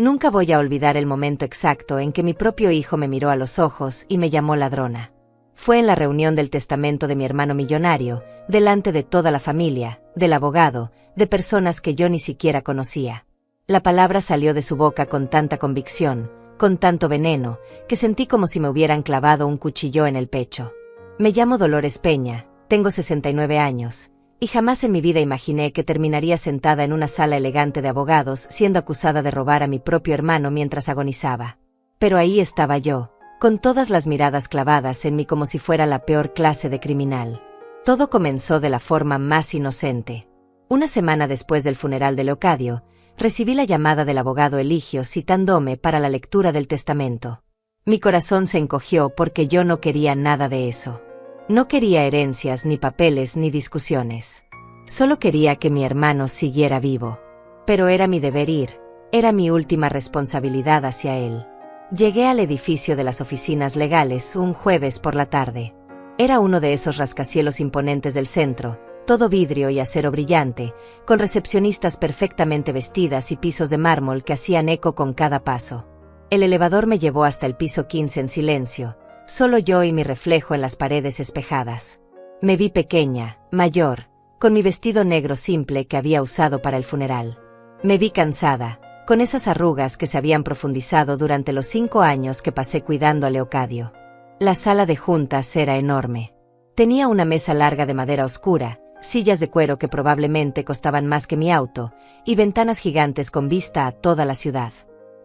Nunca voy a olvidar el momento exacto en que mi propio hijo me miró a los ojos y me llamó ladrona. Fue en la reunión del testamento de mi hermano millonario, delante de toda la familia, del abogado, de personas que yo ni siquiera conocía. La palabra salió de su boca con tanta convicción, con tanto veneno, que sentí como si me hubieran clavado un cuchillo en el pecho. Me llamo Dolores Peña, tengo 69 años, y jamás en mi vida imaginé que terminaría sentada en una sala elegante de abogados siendo acusada de robar a mi propio hermano mientras agonizaba. Pero ahí estaba yo, con todas las miradas clavadas en mí como si fuera la peor clase de criminal. Todo comenzó de la forma más inocente. Una semana después del funeral de Leocadio, recibí la llamada del abogado Eligio citándome para la lectura del testamento. Mi corazón se encogió porque yo no quería nada de eso. No quería herencias, ni papeles, ni discusiones. Solo quería que mi hermano siguiera vivo. Pero era mi deber ir, era mi última responsabilidad hacia él. Llegué al edificio de las oficinas legales un jueves por la tarde. Era uno de esos rascacielos imponentes del centro, todo vidrio y acero brillante, con recepcionistas perfectamente vestidas y pisos de mármol que hacían eco con cada paso. El elevador me llevó hasta el piso 15 en silencio, solo yo y mi reflejo en las paredes espejadas. Me vi pequeña, mayor, con mi vestido negro simple que había usado para el funeral. Me vi cansada, con esas arrugas que se habían profundizado durante los 5 años que pasé cuidando a Leocadio. La sala de juntas era enorme. Tenía una mesa larga de madera oscura, sillas de cuero que probablemente costaban más que mi auto, y ventanas gigantes con vista a toda la ciudad.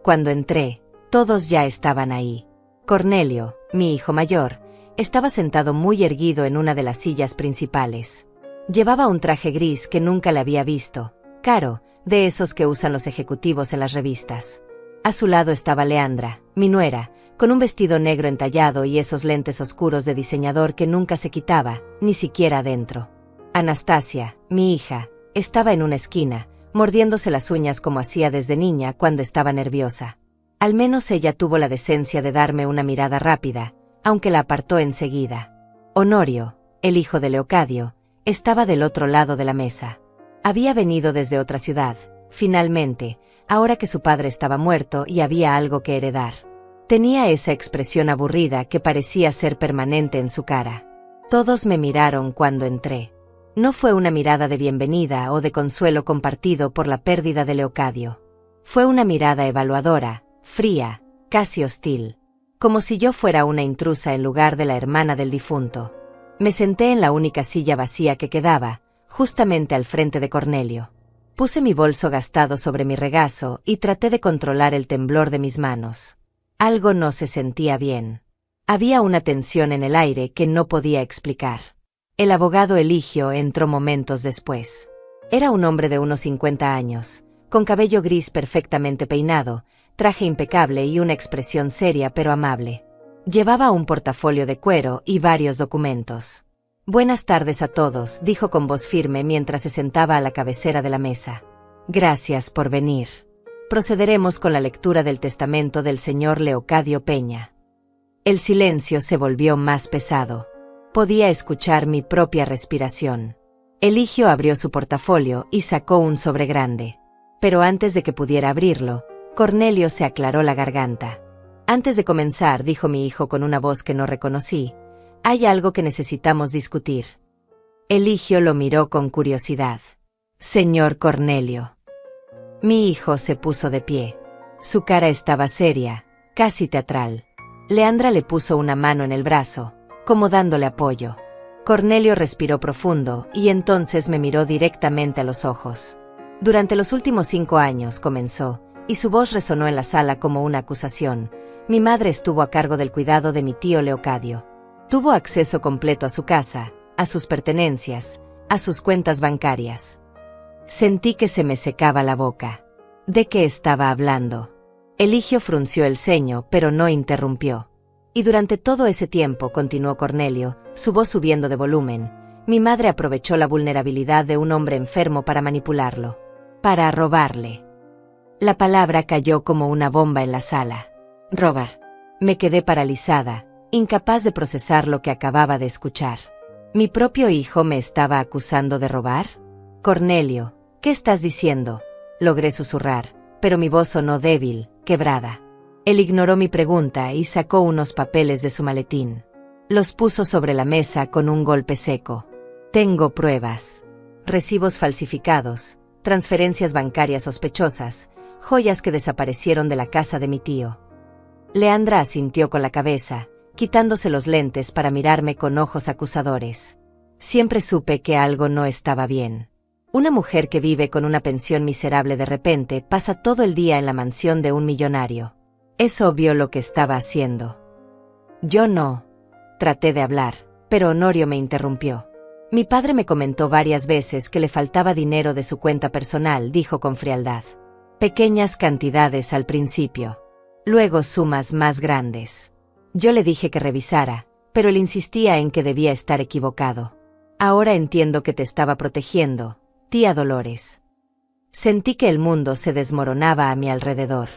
Cuando entré, todos ya estaban ahí. Cornelio, mi hijo mayor, estaba sentado muy erguido en una de las sillas principales. Llevaba un traje gris que nunca le había visto, caro, de esos que usan los ejecutivos en las revistas. A su lado estaba Leandra, mi nuera, con un vestido negro entallado y esos lentes oscuros de diseñador que nunca se quitaba, ni siquiera adentro. Anastasia, mi hija, estaba en una esquina, mordiéndose las uñas como hacía desde niña cuando estaba nerviosa. Al menos ella tuvo la decencia de darme una mirada rápida, aunque la apartó enseguida. Honorio, el hijo de Leocadio, estaba del otro lado de la mesa. Había venido desde otra ciudad, finalmente, ahora que su padre estaba muerto y había algo que heredar. Tenía esa expresión aburrida que parecía ser permanente en su cara. Todos me miraron cuando entré. No fue una mirada de bienvenida o de consuelo compartido por la pérdida de Leocadio. Fue una mirada evaluadora, fría, casi hostil. Como si yo fuera una intrusa en lugar de la hermana del difunto. Me senté en la única silla vacía que quedaba, justamente al frente de Cornelio. Puse mi bolso gastado sobre mi regazo y traté de controlar el temblor de mis manos. Algo no se sentía bien. Había una tensión en el aire que no podía explicar. El abogado Eligio entró momentos después. Era un hombre de unos 50 años, con cabello gris perfectamente peinado, traje impecable y una expresión seria pero amable. Llevaba un portafolio de cuero y varios documentos. «Buenas tardes a todos», dijo con voz firme mientras se sentaba a la cabecera de la mesa. «Gracias por venir. Procederemos con la lectura del testamento del señor Leocadio Peña». El silencio se volvió más pesado. Podía escuchar mi propia respiración. Eligio abrió su portafolio y sacó un sobre grande. Pero antes de que pudiera abrirlo, Cornelio se aclaró la garganta. «Antes de comenzar», dijo mi hijo con una voz que no reconocí, «hay algo que necesitamos discutir». Eligio lo miró con curiosidad. «Señor Cornelio». Mi hijo se puso de pie. Su cara estaba seria, casi teatral. Leandra le puso una mano en el brazo, como dándole apoyo. Cornelio respiró profundo y entonces me miró directamente a los ojos. «Durante los últimos 5 años», comenzó, y su voz resonó en la sala como una acusación, «mi madre estuvo a cargo del cuidado de mi tío Leocadio. Tuvo acceso completo a su casa, a sus pertenencias, a sus cuentas bancarias». Sentí que se me secaba la boca. ¿De qué estaba hablando? Eligio frunció el ceño, pero no interrumpió. «Y durante todo ese tiempo», continuó Cornelio, su voz subiendo de volumen, «mi madre aprovechó la vulnerabilidad de un hombre enfermo para manipularlo. Para robarle». La palabra cayó como una bomba en la sala. «Robar». Me quedé paralizada, incapaz de procesar lo que acababa de escuchar. ¿Mi propio hijo me estaba acusando de robar? «Cornelio, ¿qué estás diciendo?», logré susurrar, pero mi voz sonó débil, quebrada. Él ignoró mi pregunta y sacó unos papeles de su maletín. Los puso sobre la mesa con un golpe seco. Tengo pruebas. Recibos falsificados, transferencias bancarias sospechosas, joyas que desaparecieron de la casa de mi tío. Leandra asintió con la cabeza, quitándose los lentes para mirarme con ojos acusadores. Siempre supe que algo no estaba bien. Una mujer que vive con una pensión miserable de repente pasa todo el día en la mansión de un millonario. Es obvio lo que estaba haciendo. Yo no. Traté de hablar, pero Honorio me interrumpió. Mi padre me comentó varias veces que le faltaba dinero de su cuenta personal, dijo con frialdad. Pequeñas cantidades al principio. Luego sumas más grandes. Yo le dije que revisara, pero él insistía en que debía estar equivocado. Ahora entiendo que te estaba protegiendo, tía Dolores. Sentí que el mundo se desmoronaba a mi alrededor.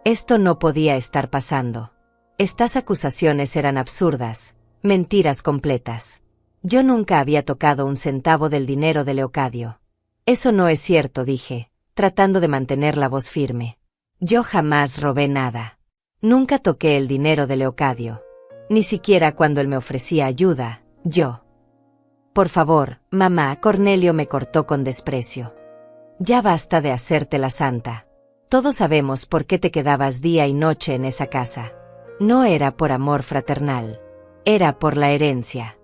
Esto no podía estar pasando. Estas acusaciones eran absurdas, mentiras completas. Yo nunca había tocado un centavo del dinero de Leocadio. Eso no es cierto, dije, tratando de mantener la voz firme. Yo jamás robé nada. Nunca toqué el dinero de Leocadio. Ni siquiera cuando él me ofrecía ayuda, yo. Por favor, mamá, Cornelio me cortó con desprecio. Ya basta de hacerte la santa. Todos sabemos por qué te quedabas día y noche en esa casa. No era por amor fraternal. Era por la herencia.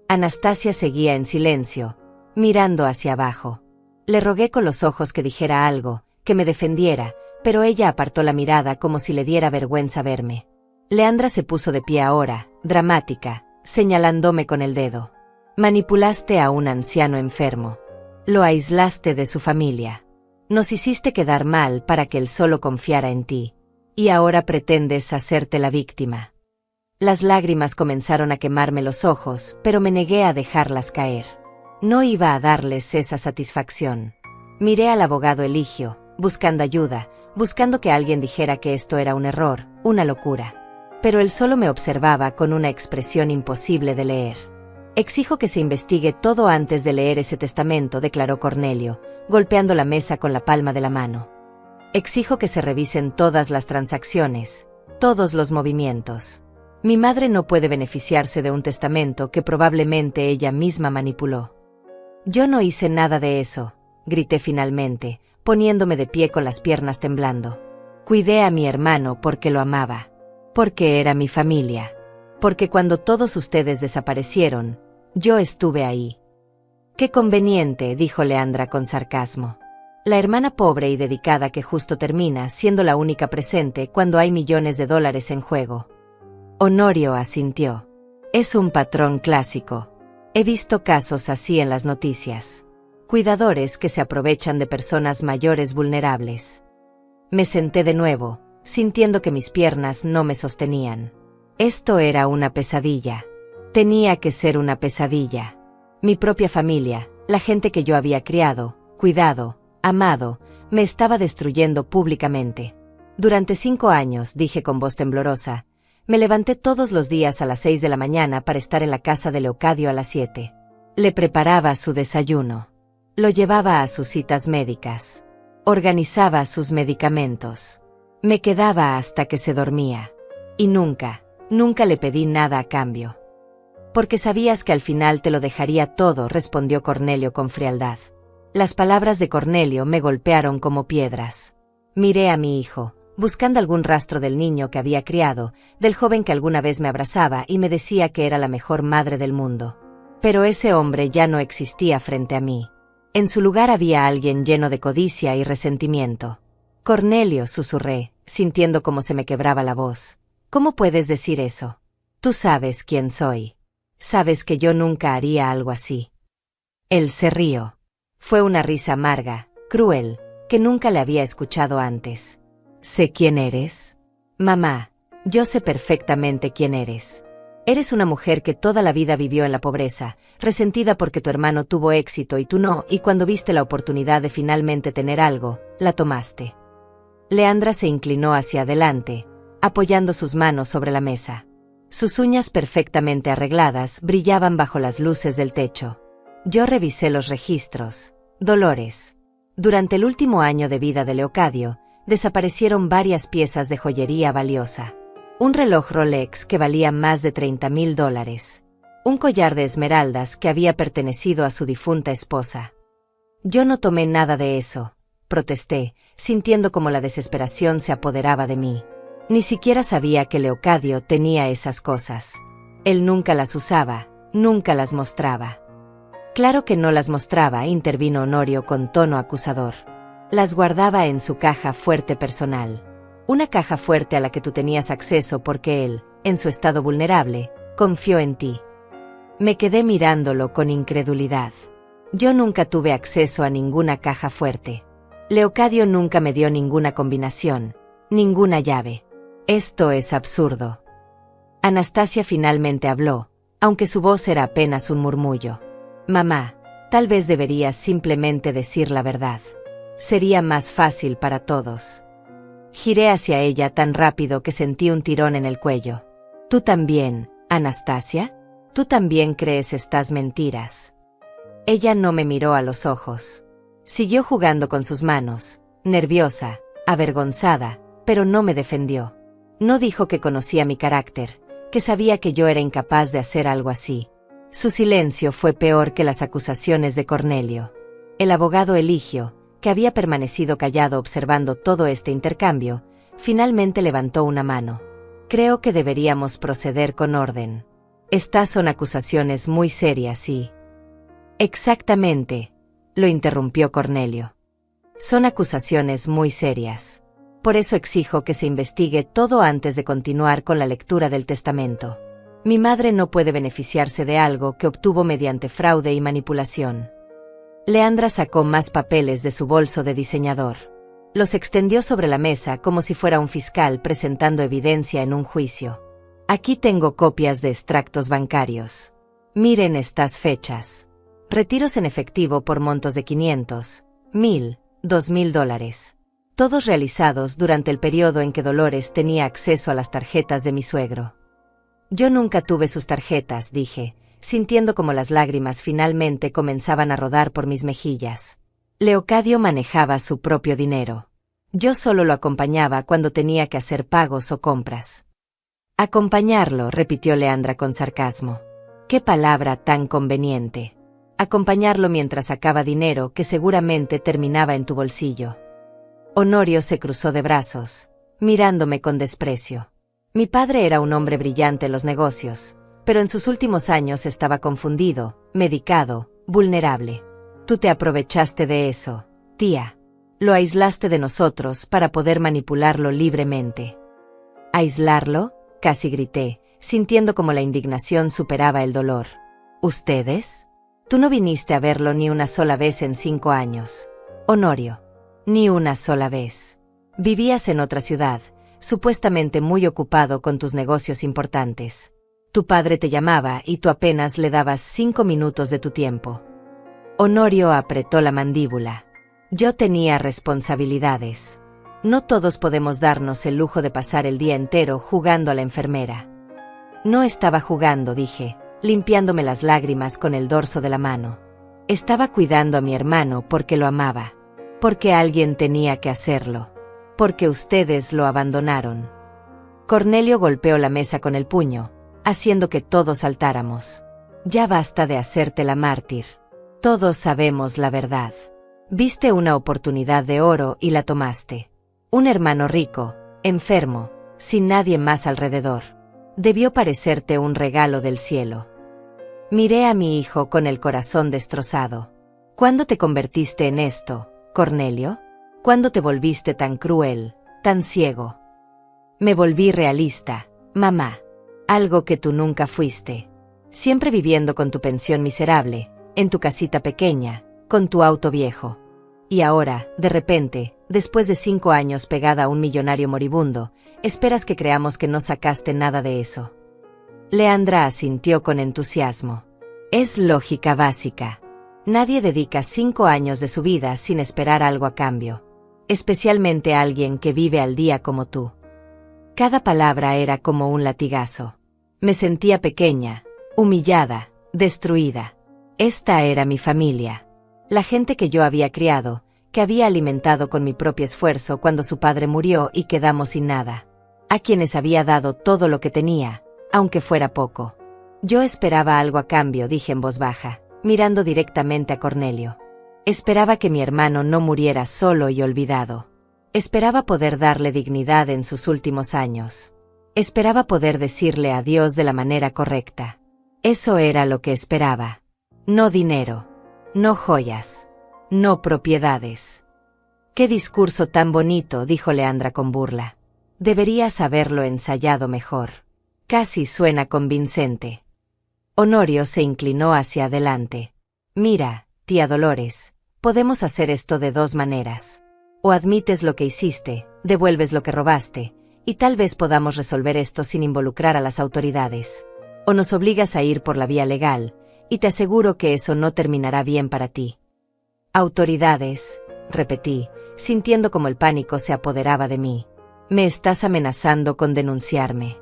Anastasia seguía en silencio, mirando hacia abajo. Le rogué con los ojos que dijera algo, que me defendiera, pero ella apartó la mirada como si le diera vergüenza verme. Leandra se puso de pie ahora, dramática, señalándome con el dedo. Manipulaste a un anciano enfermo. Lo aislaste de su familia. Nos hiciste quedar mal para que él solo confiara en ti. Y ahora pretendes hacerte la víctima. Las lágrimas comenzaron a quemarme los ojos, pero me negué a dejarlas caer. No iba a darles esa satisfacción. Miré al abogado Eligio, buscando ayuda, buscando que alguien dijera que esto era un error, una locura. Pero él solo me observaba con una expresión imposible de leer. Exijo que se investigue todo antes de leer ese testamento, declaró Cornelio, golpeando la mesa con la palma de la mano. Exijo que se revisen todas las transacciones, todos los movimientos. Mi madre no puede beneficiarse de un testamento que probablemente ella misma manipuló. Yo no hice nada de eso, grité finalmente, poniéndome de pie con las piernas temblando. Cuidé a mi hermano porque lo amaba, porque era mi familia, porque cuando todos ustedes desaparecieron, yo estuve ahí. Qué conveniente, dijo Leandra con sarcasmo. La hermana pobre y dedicada que justo termina siendo la única presente cuando hay millones de dólares en juego. Honorio asintió. Es un patrón clásico. He visto casos así en las noticias. Cuidadores que se aprovechan de personas mayores vulnerables. Me senté de nuevo, sintiendo que mis piernas no me sostenían. Esto era una pesadilla. Tenía que ser una pesadilla. Mi propia familia, la gente que yo había criado, cuidado, amado, me estaba destruyendo públicamente. Durante 5 años, dije con voz temblorosa, me levanté todos los días a las 6 de la mañana para estar en la casa de Leocadio a las 7. Le preparaba su desayuno. Lo llevaba a sus citas médicas. Organizaba sus medicamentos. Me quedaba hasta que se dormía. Y nunca le pedí nada a cambio. Porque sabías que al final te lo dejaría todo, respondió Cornelio con frialdad. Las palabras de Cornelio me golpearon como piedras. Miré a mi hijo, buscando algún rastro del niño que había criado, del joven que alguna vez me abrazaba y me decía que era la mejor madre del mundo. Pero ese hombre ya no existía frente a mí. En su lugar había alguien lleno de codicia y resentimiento. Cornelio, susurré, sintiendo cómo se me quebraba la voz. ¿Cómo puedes decir eso? Tú sabes quién soy. Sabes que yo nunca haría algo así. Él se rió. Fue una risa amarga, cruel, que nunca le había escuchado antes. ¿Sé quién eres? Mamá, yo sé perfectamente quién eres. Eres una mujer que toda la vida vivió en la pobreza, resentida porque tu hermano tuvo éxito y tú no, y cuando viste la oportunidad de finalmente tener algo, la tomaste. Leandra se inclinó hacia adelante, apoyando sus manos sobre la mesa. Sus uñas perfectamente arregladas brillaban bajo las luces del techo. Yo revisé los registros. Dolores. Durante el último año de vida de Leocadio, desaparecieron varias piezas de joyería valiosa. Un reloj Rolex que valía más de $30,000. Un collar de esmeraldas que había pertenecido a su difunta esposa. Yo no tomé nada de eso, protesté, sintiendo como la desesperación se apoderaba de mí. Ni siquiera sabía que Leocadio tenía esas cosas. Él nunca las usaba, nunca las mostraba. Claro que no las mostraba, intervino Honorio con tono acusador. Las guardaba en su caja fuerte personal. Una caja fuerte a la que tú tenías acceso porque él, en su estado vulnerable, confió en ti. Me quedé mirándolo con incredulidad. Yo nunca tuve acceso a ninguna caja fuerte. Leocadio nunca me dio ninguna combinación, ninguna llave. Esto es absurdo. Anastasia finalmente habló, aunque su voz era apenas un murmullo. Mamá, tal vez deberías simplemente decir la verdad. Sería más fácil para todos. Giré hacia ella tan rápido que sentí un tirón en el cuello. ¿Tú también, Anastasia? ¿Tú también crees estas mentiras? Ella no me miró a los ojos. Siguió jugando con sus manos, nerviosa, avergonzada, pero no me defendió. No dijo que conocía mi carácter, que sabía que yo era incapaz de hacer algo así. Su silencio fue peor que las acusaciones de Cornelio. El abogado Eligio, que había permanecido callado observando todo este intercambio, finalmente levantó una mano. Creo que deberíamos proceder con orden. Estas son acusaciones muy serias y... Exactamente, lo interrumpió Cornelio. Son acusaciones muy serias. Por eso exijo que se investigue todo antes de continuar con la lectura del testamento. Mi madre no puede beneficiarse de algo que obtuvo mediante fraude y manipulación. Leandra sacó más papeles de su bolso de diseñador. Los extendió sobre la mesa como si fuera un fiscal presentando evidencia en un juicio. Aquí tengo copias de extractos bancarios. Miren estas fechas. Retiros en efectivo por montos de $500, $1,000, $2,000. Todos realizados durante el periodo en que Dolores tenía acceso a las tarjetas de mi suegro. Yo nunca tuve sus tarjetas, dije, sintiendo como las lágrimas finalmente comenzaban a rodar por mis mejillas. Leocadio manejaba su propio dinero. Yo solo lo acompañaba cuando tenía que hacer pagos o compras. Acompañarlo, repitió Leandra con sarcasmo. ¡Qué palabra tan conveniente! Acompañarlo mientras sacaba dinero que seguramente terminaba en tu bolsillo. Honorio se cruzó de brazos, mirándome con desprecio. Mi padre era un hombre brillante en los negocios, pero en sus últimos años estaba confundido, medicado, vulnerable. Tú te aprovechaste de eso, tía. Lo aislaste de nosotros para poder manipularlo libremente. ¿Aislarlo?, casi grité, sintiendo como la indignación superaba el dolor. ¿Ustedes? Tú no viniste a verlo ni una sola vez en 5 años. Honorio. Ni una sola vez. Vivías en otra ciudad, supuestamente muy ocupado con tus negocios importantes. Tu padre te llamaba y tú apenas le dabas 5 minutos de tu tiempo. Honorio apretó la mandíbula. Yo tenía responsabilidades. No todos podemos darnos el lujo de pasar el día entero jugando a la enfermera. No estaba jugando, dije, limpiándome las lágrimas con el dorso de la mano. Estaba cuidando a mi hermano porque lo amaba. Porque alguien tenía que hacerlo. Porque ustedes lo abandonaron. Cornelio golpeó la mesa con el puño, haciendo que todos saltáramos. Ya basta de hacerte la mártir. Todos sabemos la verdad. Viste una oportunidad de oro y la tomaste. Un hermano rico, enfermo, sin nadie más alrededor. Debió parecerte un regalo del cielo. Miré a mi hijo con el corazón destrozado. ¿Cuándo te convertiste en esto, Cornelio? ¿Cuándo te volviste tan cruel, tan ciego? Me volví realista, mamá. Algo que tú nunca fuiste. Siempre viviendo con tu pensión miserable, en tu casita pequeña, con tu auto viejo. Y ahora, de repente, después de 5 años pegada a un millonario moribundo, esperas que creamos que no sacaste nada de eso. Leandra asintió con entusiasmo. Es lógica básica. Nadie dedica 5 años de su vida sin esperar algo a cambio. Especialmente alguien que vive al día como tú. Cada palabra era como un latigazo. Me sentía pequeña, humillada, destruida. Esta era mi familia. La gente que yo había criado, que había alimentado con mi propio esfuerzo cuando su padre murió y quedamos sin nada, a quienes había dado todo lo que tenía, aunque fuera poco. Yo esperaba algo a cambio, dije en voz baja, mirando directamente a Cornelio. Esperaba que mi hermano no muriera solo y olvidado. Esperaba poder darle dignidad en sus últimos años. Esperaba poder decirle adiós de la manera correcta. Eso era lo que esperaba. No dinero. No joyas. No propiedades. «Qué discurso tan bonito», dijo Leandra con burla. «Deberías haberlo ensayado mejor. Casi suena convincente». Honorio se inclinó hacia adelante. «Mira, tía Dolores, podemos hacer esto de dos maneras. O admites lo que hiciste, devuelves lo que robaste, y tal vez podamos resolver esto sin involucrar a las autoridades. O nos obligas a ir por la vía legal, y te aseguro que eso no terminará bien para ti». «Autoridades», repetí, sintiendo como el pánico se apoderaba de mí. «¿Me estás amenazando con denunciarme?»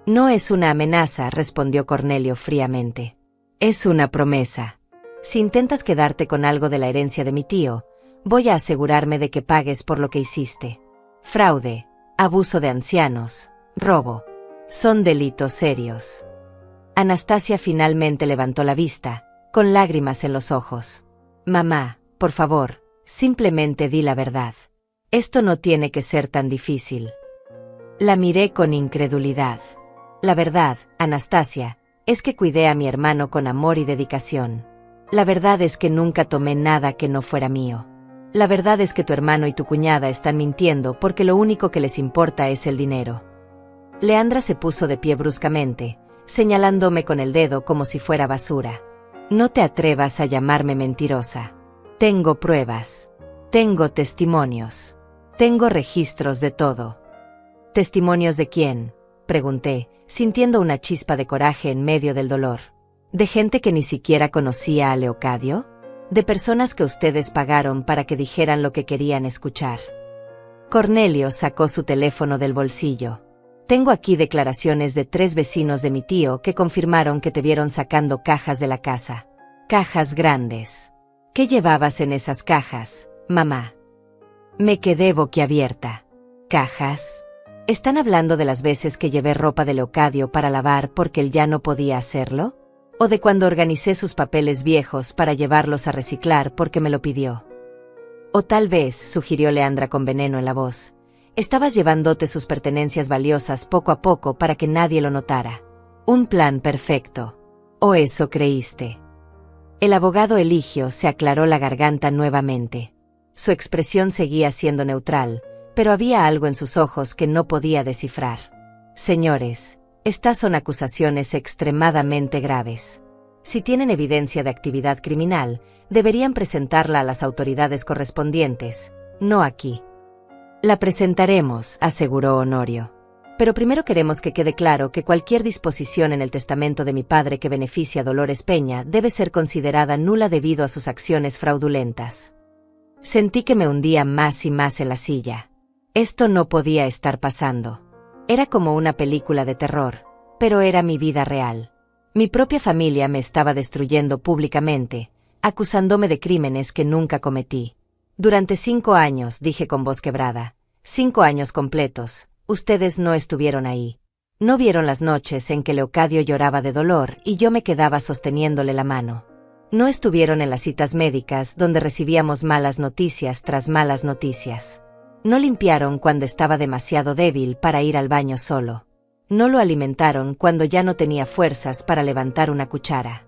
«No es una amenaza», respondió Cornelio fríamente. «Es una promesa. Si intentas quedarte con algo de la herencia de mi tío, voy a asegurarme de que pagues por lo que hiciste. Fraude, abuso de ancianos, robo. Son delitos serios». Anastasia finalmente levantó la vista, con lágrimas en los ojos. «Mamá, por favor, simplemente di la verdad. Esto no tiene que ser tan difícil». La miré con incredulidad. «La verdad, Anastasia, es que cuidé a mi hermano con amor y dedicación. La verdad es que nunca tomé nada que no fuera mío. La verdad es que tu hermano y tu cuñada están mintiendo porque lo único que les importa es el dinero». Leandra se puso de pie bruscamente, señalándome con el dedo como si fuera basura. «No te atrevas a llamarme mentirosa. Tengo pruebas. Tengo testimonios. Tengo registros de todo». «¿Testimonios de quién?», pregunté, sintiendo una chispa de coraje en medio del dolor. «¿De gente que ni siquiera conocía a Leocadio? ¿De personas que ustedes pagaron para que dijeran lo que querían escuchar?». Cornelio sacó su teléfono del bolsillo. «Tengo aquí declaraciones de 3 vecinos de mi tío que confirmaron que te vieron sacando cajas de la casa. Cajas grandes. ¿Qué llevabas en esas cajas, mamá?». Me quedé boquiabierta. «¿Cajas? ¿Están hablando de las veces que llevé ropa de Leocadio para lavar porque él ya no podía hacerlo? ¿O de cuando organicé sus papeles viejos para llevarlos a reciclar porque me lo pidió? O tal vez», sugirió Leandra con veneno en la voz, «estabas llevándote sus pertenencias valiosas poco a poco para que nadie lo notara. Un plan perfecto. ¿O eso creíste?». El abogado Eligio se aclaró la garganta nuevamente. Su expresión seguía siendo neutral, pero había algo en sus ojos que no podía descifrar. «Señores, estas son acusaciones extremadamente graves. Si tienen evidencia de actividad criminal, deberían presentarla a las autoridades correspondientes, no aquí». «La presentaremos», aseguró Honorio. «Pero primero queremos que quede claro que cualquier disposición en el testamento de mi padre que beneficie a Dolores Peña debe ser considerada nula debido a sus acciones fraudulentas». Sentí que me hundía más y más en la silla. Esto no podía estar pasando. Era como una película de terror, pero era mi vida real. Mi propia familia me estaba destruyendo públicamente, acusándome de crímenes que nunca cometí. «Durante 5 años», dije con voz quebrada, 5 años completos, ustedes no estuvieron ahí. No vieron las noches en que Leocadio lloraba de dolor y yo me quedaba sosteniéndole la mano. No estuvieron en las citas médicas donde recibíamos malas noticias tras malas noticias. No limpiaron cuando estaba demasiado débil para ir al baño solo. No lo alimentaron cuando ya no tenía fuerzas para levantar una cuchara.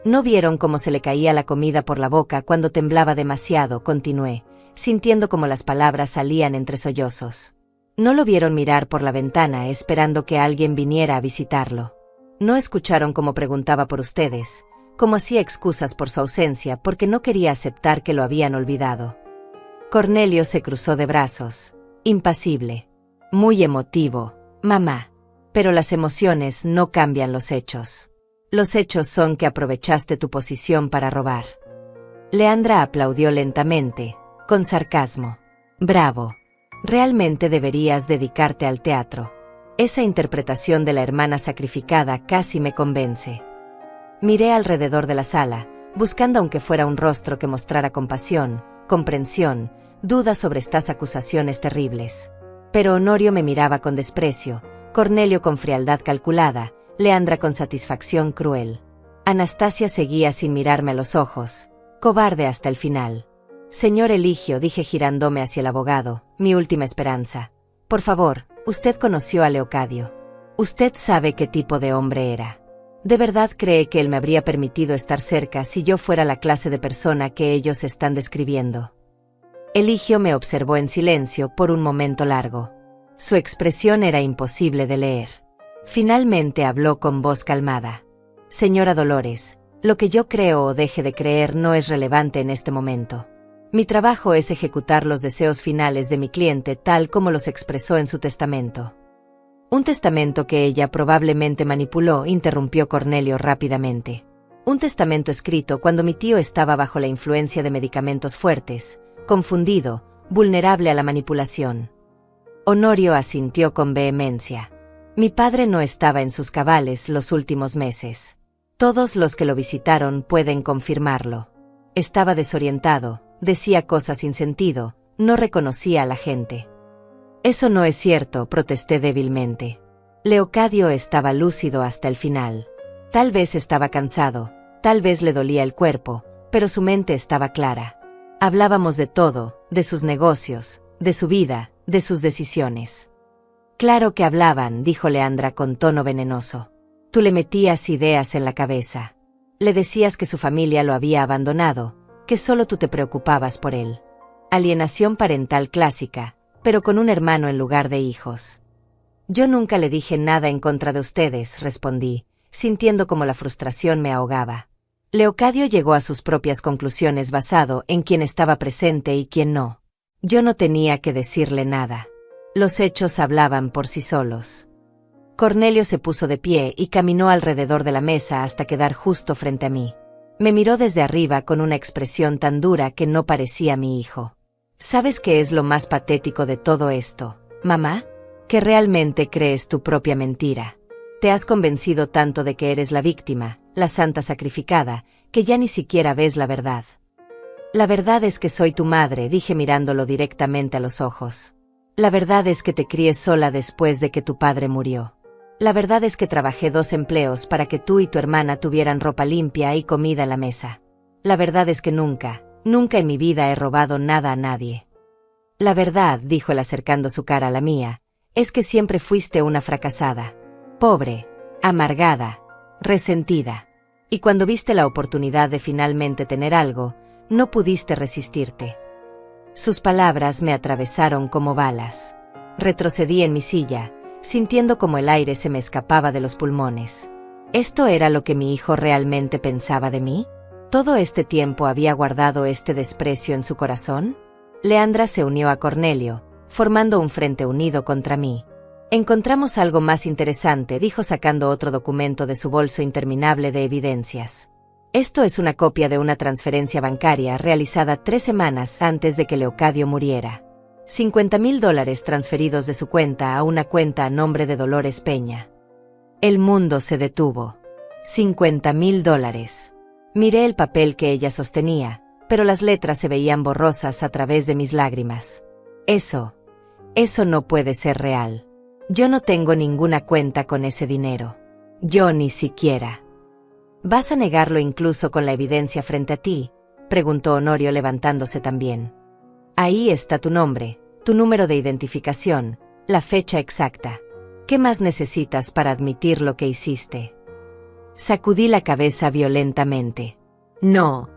No vieron cómo se le caía la comida por la boca cuando temblaba demasiado, continué, sintiendo como las palabras salían entre sollozos. No lo vieron mirar por la ventana esperando que alguien viniera a visitarlo. No escucharon cómo preguntaba por ustedes, cómo hacía excusas por su ausencia porque no quería aceptar que lo habían olvidado. Cornelio se cruzó de brazos, impasible. «Muy emotivo, mamá. Pero las emociones no cambian los hechos. Los hechos son que aprovechaste tu posición para robar». Leandra aplaudió lentamente, con sarcasmo. «Bravo. Realmente deberías dedicarte al teatro. Esa interpretación de la hermana sacrificada casi me convence». Miré alrededor de la sala, buscando aunque fuera un rostro que mostrara compasión, comprensión, duda sobre estas acusaciones terribles. Pero Honorio me miraba con desprecio, Cornelio con frialdad calculada, Leandra con satisfacción cruel. Anastasia seguía sin mirarme a los ojos, cobarde hasta el final. Señor Eligio, dije girándome hacia el abogado, mi última esperanza. Por favor, usted conoció a Leocadio. Usted sabe qué tipo de hombre era. ¿De verdad cree que él me habría permitido estar cerca si yo fuera la clase de persona que ellos están describiendo? Eligio me observó en silencio por un momento largo. Su expresión era imposible de leer. Finalmente habló con voz calmada. Señora Dolores, lo que yo creo o deje de creer no es relevante en este momento. Mi trabajo es ejecutar los deseos finales de mi cliente tal como los expresó en su testamento. Un testamento que ella probablemente manipuló, interrumpió Cornelio rápidamente. Un testamento escrito cuando mi tío estaba bajo la influencia de medicamentos fuertes, confundido, vulnerable a la manipulación. Honorio asintió con vehemencia. Mi padre no estaba en sus cabales los últimos meses. Todos los que lo visitaron pueden confirmarlo. Estaba desorientado, decía cosas sin sentido, no reconocía a la gente. Eso no es cierto, protesté débilmente. Leocadio estaba lúcido hasta el final. Tal vez estaba cansado, tal vez le dolía el cuerpo, pero su mente estaba clara. Hablábamos de todo, de sus negocios, de su vida, de sus decisiones. Claro que hablaban, dijo Leandra con tono venenoso. Tú le metías ideas en la cabeza. Le decías que su familia lo había abandonado, que solo tú te preocupabas por él. Alienación parental clásica, pero con un hermano en lugar de hijos. Yo nunca le dije nada en contra de ustedes, respondí, sintiendo como la frustración me ahogaba. Leocadio llegó a sus propias conclusiones basado en quién estaba presente y quién no. Yo no tenía que decirle nada. Los hechos hablaban por sí solos. Cornelio se puso de pie y caminó alrededor de la mesa hasta quedar justo frente a mí. Me miró desde arriba con una expresión tan dura que no parecía mi hijo. ¿Sabes qué es lo más patético de todo esto, mamá? Que realmente crees tu propia mentira. Te has convencido tanto de que eres la víctima, la santa sacrificada, que ya ni siquiera ves la verdad. La verdad es que soy tu madre, dije mirándolo directamente a los ojos. La verdad es que te crié sola después de que tu padre murió. La verdad es que trabajé 2 empleos para que tú y tu hermana tuvieran ropa limpia y comida en la mesa. La verdad es que nunca en mi vida he robado nada a nadie. La verdad, dijo él acercando su cara a la mía, es que siempre fuiste una fracasada. Pobre, amargada, resentida. Y cuando viste la oportunidad de finalmente tener algo, no pudiste resistirte. Sus palabras me atravesaron como balas. Retrocedí en mi silla, sintiendo como el aire se me escapaba de los pulmones. ¿Esto era lo que mi hijo realmente pensaba de mí? ¿Todo este tiempo había guardado este desprecio en su corazón? Leandra se unió a Cornelio, formando un frente unido contra mí. Encontramos algo más interesante, dijo sacando otro documento de su bolso interminable de evidencias. Esto es una copia de una transferencia bancaria realizada 3 semanas antes de que Leocadio muriera. $50,000 transferidos de su cuenta a una cuenta a nombre de Dolores Peña. El mundo se detuvo. $50,000. Miré el papel que ella sostenía, pero las letras se veían borrosas a través de mis lágrimas. Eso no puede ser real. Yo no tengo ninguna cuenta con ese dinero. Yo ni siquiera. ¿Vas a negarlo incluso con la evidencia frente a ti?, preguntó Honorio levantándose también. Ahí está tu nombre, tu número de identificación, la fecha exacta. ¿Qué más necesitas para admitir lo que hiciste? Sacudí la cabeza violentamente. No.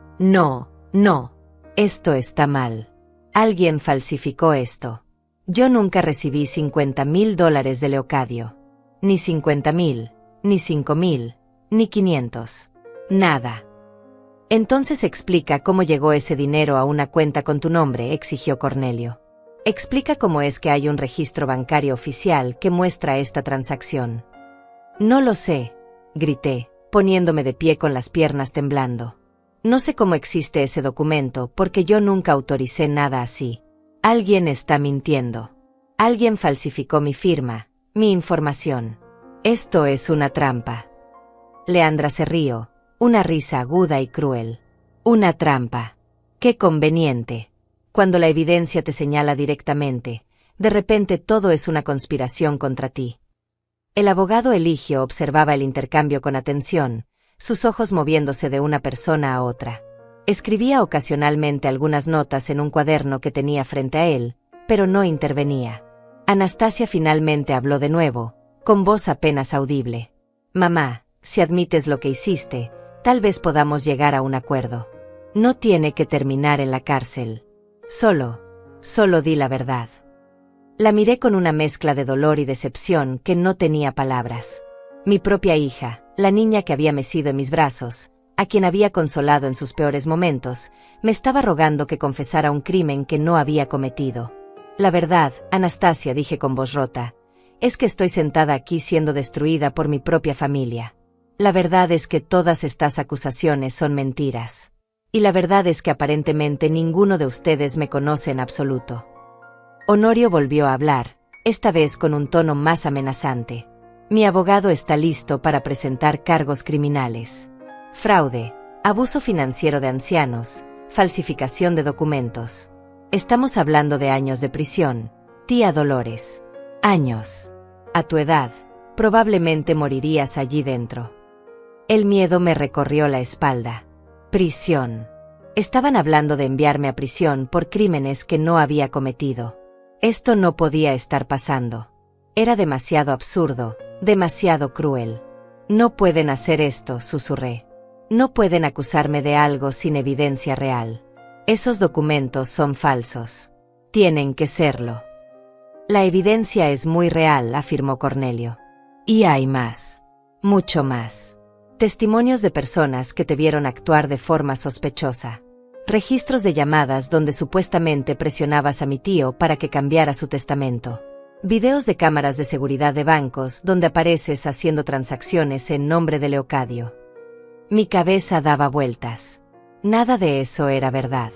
Esto está mal. Alguien falsificó esto. Yo nunca recibí $50,000 de Leocadio. Ni 50,000, ni 5,000, ni 500. Nada. Entonces explica cómo llegó ese dinero a una cuenta con tu nombre, exigió Cornelio. Explica cómo es que hay un registro bancario oficial que muestra esta transacción. No lo sé, grité, poniéndome de pie con las piernas temblando. No sé cómo existe ese documento porque yo nunca autoricé nada así. Alguien está mintiendo. Alguien falsificó mi firma, mi información. Esto es una trampa. Leandra se rió, una risa aguda y cruel. Una trampa. Qué conveniente. Cuando la evidencia te señala directamente, de repente todo es una conspiración contra ti. El abogado Eligio observaba el intercambio con atención, sus ojos moviéndose de una persona a otra. Escribía ocasionalmente algunas notas en un cuaderno que tenía frente a él, pero no intervenía. Anastasia finalmente habló de nuevo, con voz apenas audible. «Mamá, si admites lo que hiciste, tal vez podamos llegar a un acuerdo. No tiene que terminar en la cárcel. Solo di la verdad». La miré con una mezcla de dolor y decepción que no tenía palabras. Mi propia hija, la niña que había mecido en mis brazos, a quien había consolado en sus peores momentos, me estaba rogando que confesara un crimen que no había cometido. «La verdad, Anastasia», dije con voz rota, «es que estoy sentada aquí siendo destruida por mi propia familia. La verdad es que todas estas acusaciones son mentiras. Y la verdad es que aparentemente ninguno de ustedes me conoce en absoluto». Honorio volvió a hablar, esta vez con un tono más amenazante. «Mi abogado está listo para presentar cargos criminales. Fraude, abuso financiero de ancianos, falsificación de documentos. Estamos hablando de años de prisión, tía Dolores. Años. A tu edad, probablemente morirías allí dentro». El miedo me recorrió la espalda. Prisión. Estaban hablando de enviarme a prisión por crímenes que no había cometido. Esto no podía estar pasando. Era demasiado absurdo, demasiado cruel. «No pueden hacer esto», susurré. «No pueden acusarme de algo sin evidencia real. Esos documentos son falsos. Tienen que serlo». «La evidencia es muy real», afirmó Cornelio. «Y hay más. Mucho más. Testimonios de personas que te vieron actuar de forma sospechosa. Registros de llamadas donde supuestamente presionabas a mi tío para que cambiara su testamento. Videos de cámaras de seguridad de bancos donde apareces haciendo transacciones en nombre de Leocadio». Mi cabeza daba vueltas. Nada de eso era verdad.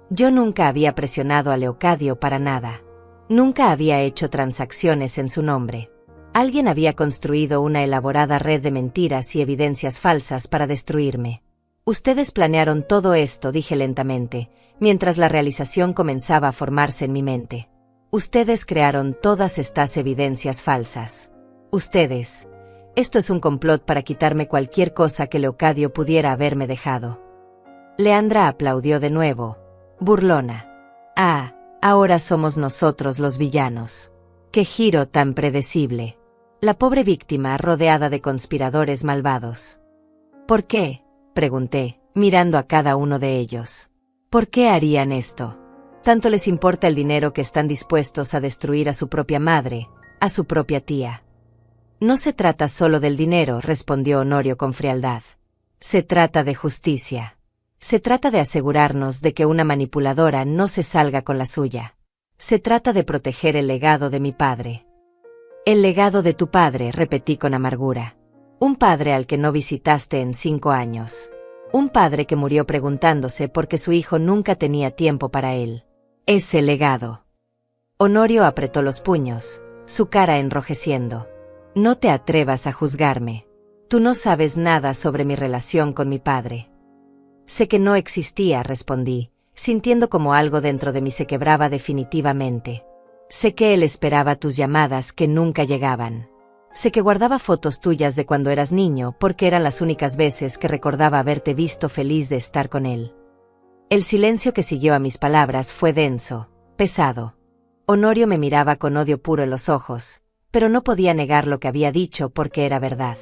Yo nunca había presionado a Leocadio para nada. Nunca había hecho transacciones en su nombre. Alguien había construido una elaborada red de mentiras y evidencias falsas para destruirme. «Ustedes planearon todo esto», dije lentamente, mientras la realización comenzaba a formarse en mi mente. «Ustedes crearon todas estas evidencias falsas. Ustedes. Esto es un complot para quitarme cualquier cosa que Leocadio pudiera haberme dejado». Leandra aplaudió de nuevo, burlona. «Ah, ahora somos nosotros los villanos. ¡Qué giro tan predecible! La pobre víctima rodeada de conspiradores malvados». «¿Por qué?», pregunté, mirando a cada uno de ellos. «¿Por qué harían esto? Tanto les importa el dinero que están dispuestos a destruir a su propia madre, a su propia tía». «No se trata solo del dinero», respondió Honorio con frialdad. «Se trata de justicia. Se trata de asegurarnos de que una manipuladora no se salga con la suya. Se trata de proteger el legado de mi padre». «El legado de tu padre», repetí con amargura. «Un padre al que no visitaste en 5 años. Un padre que murió preguntándose por qué su hijo nunca tenía tiempo para él. Ese legado». Honorio apretó los puños, su cara enrojeciendo. «No te atrevas a juzgarme. Tú no sabes nada sobre mi relación con mi padre». «Sé que no existía», respondí, sintiendo como algo dentro de mí se quebraba definitivamente. «Sé que él esperaba tus llamadas que nunca llegaban. Sé que guardaba fotos tuyas de cuando eras niño porque eran las únicas veces que recordaba haberte visto feliz de estar con él». El silencio que siguió a mis palabras fue denso, pesado. Honorio me miraba con odio puro en los ojos, pero no podía negar lo que había dicho porque era verdad.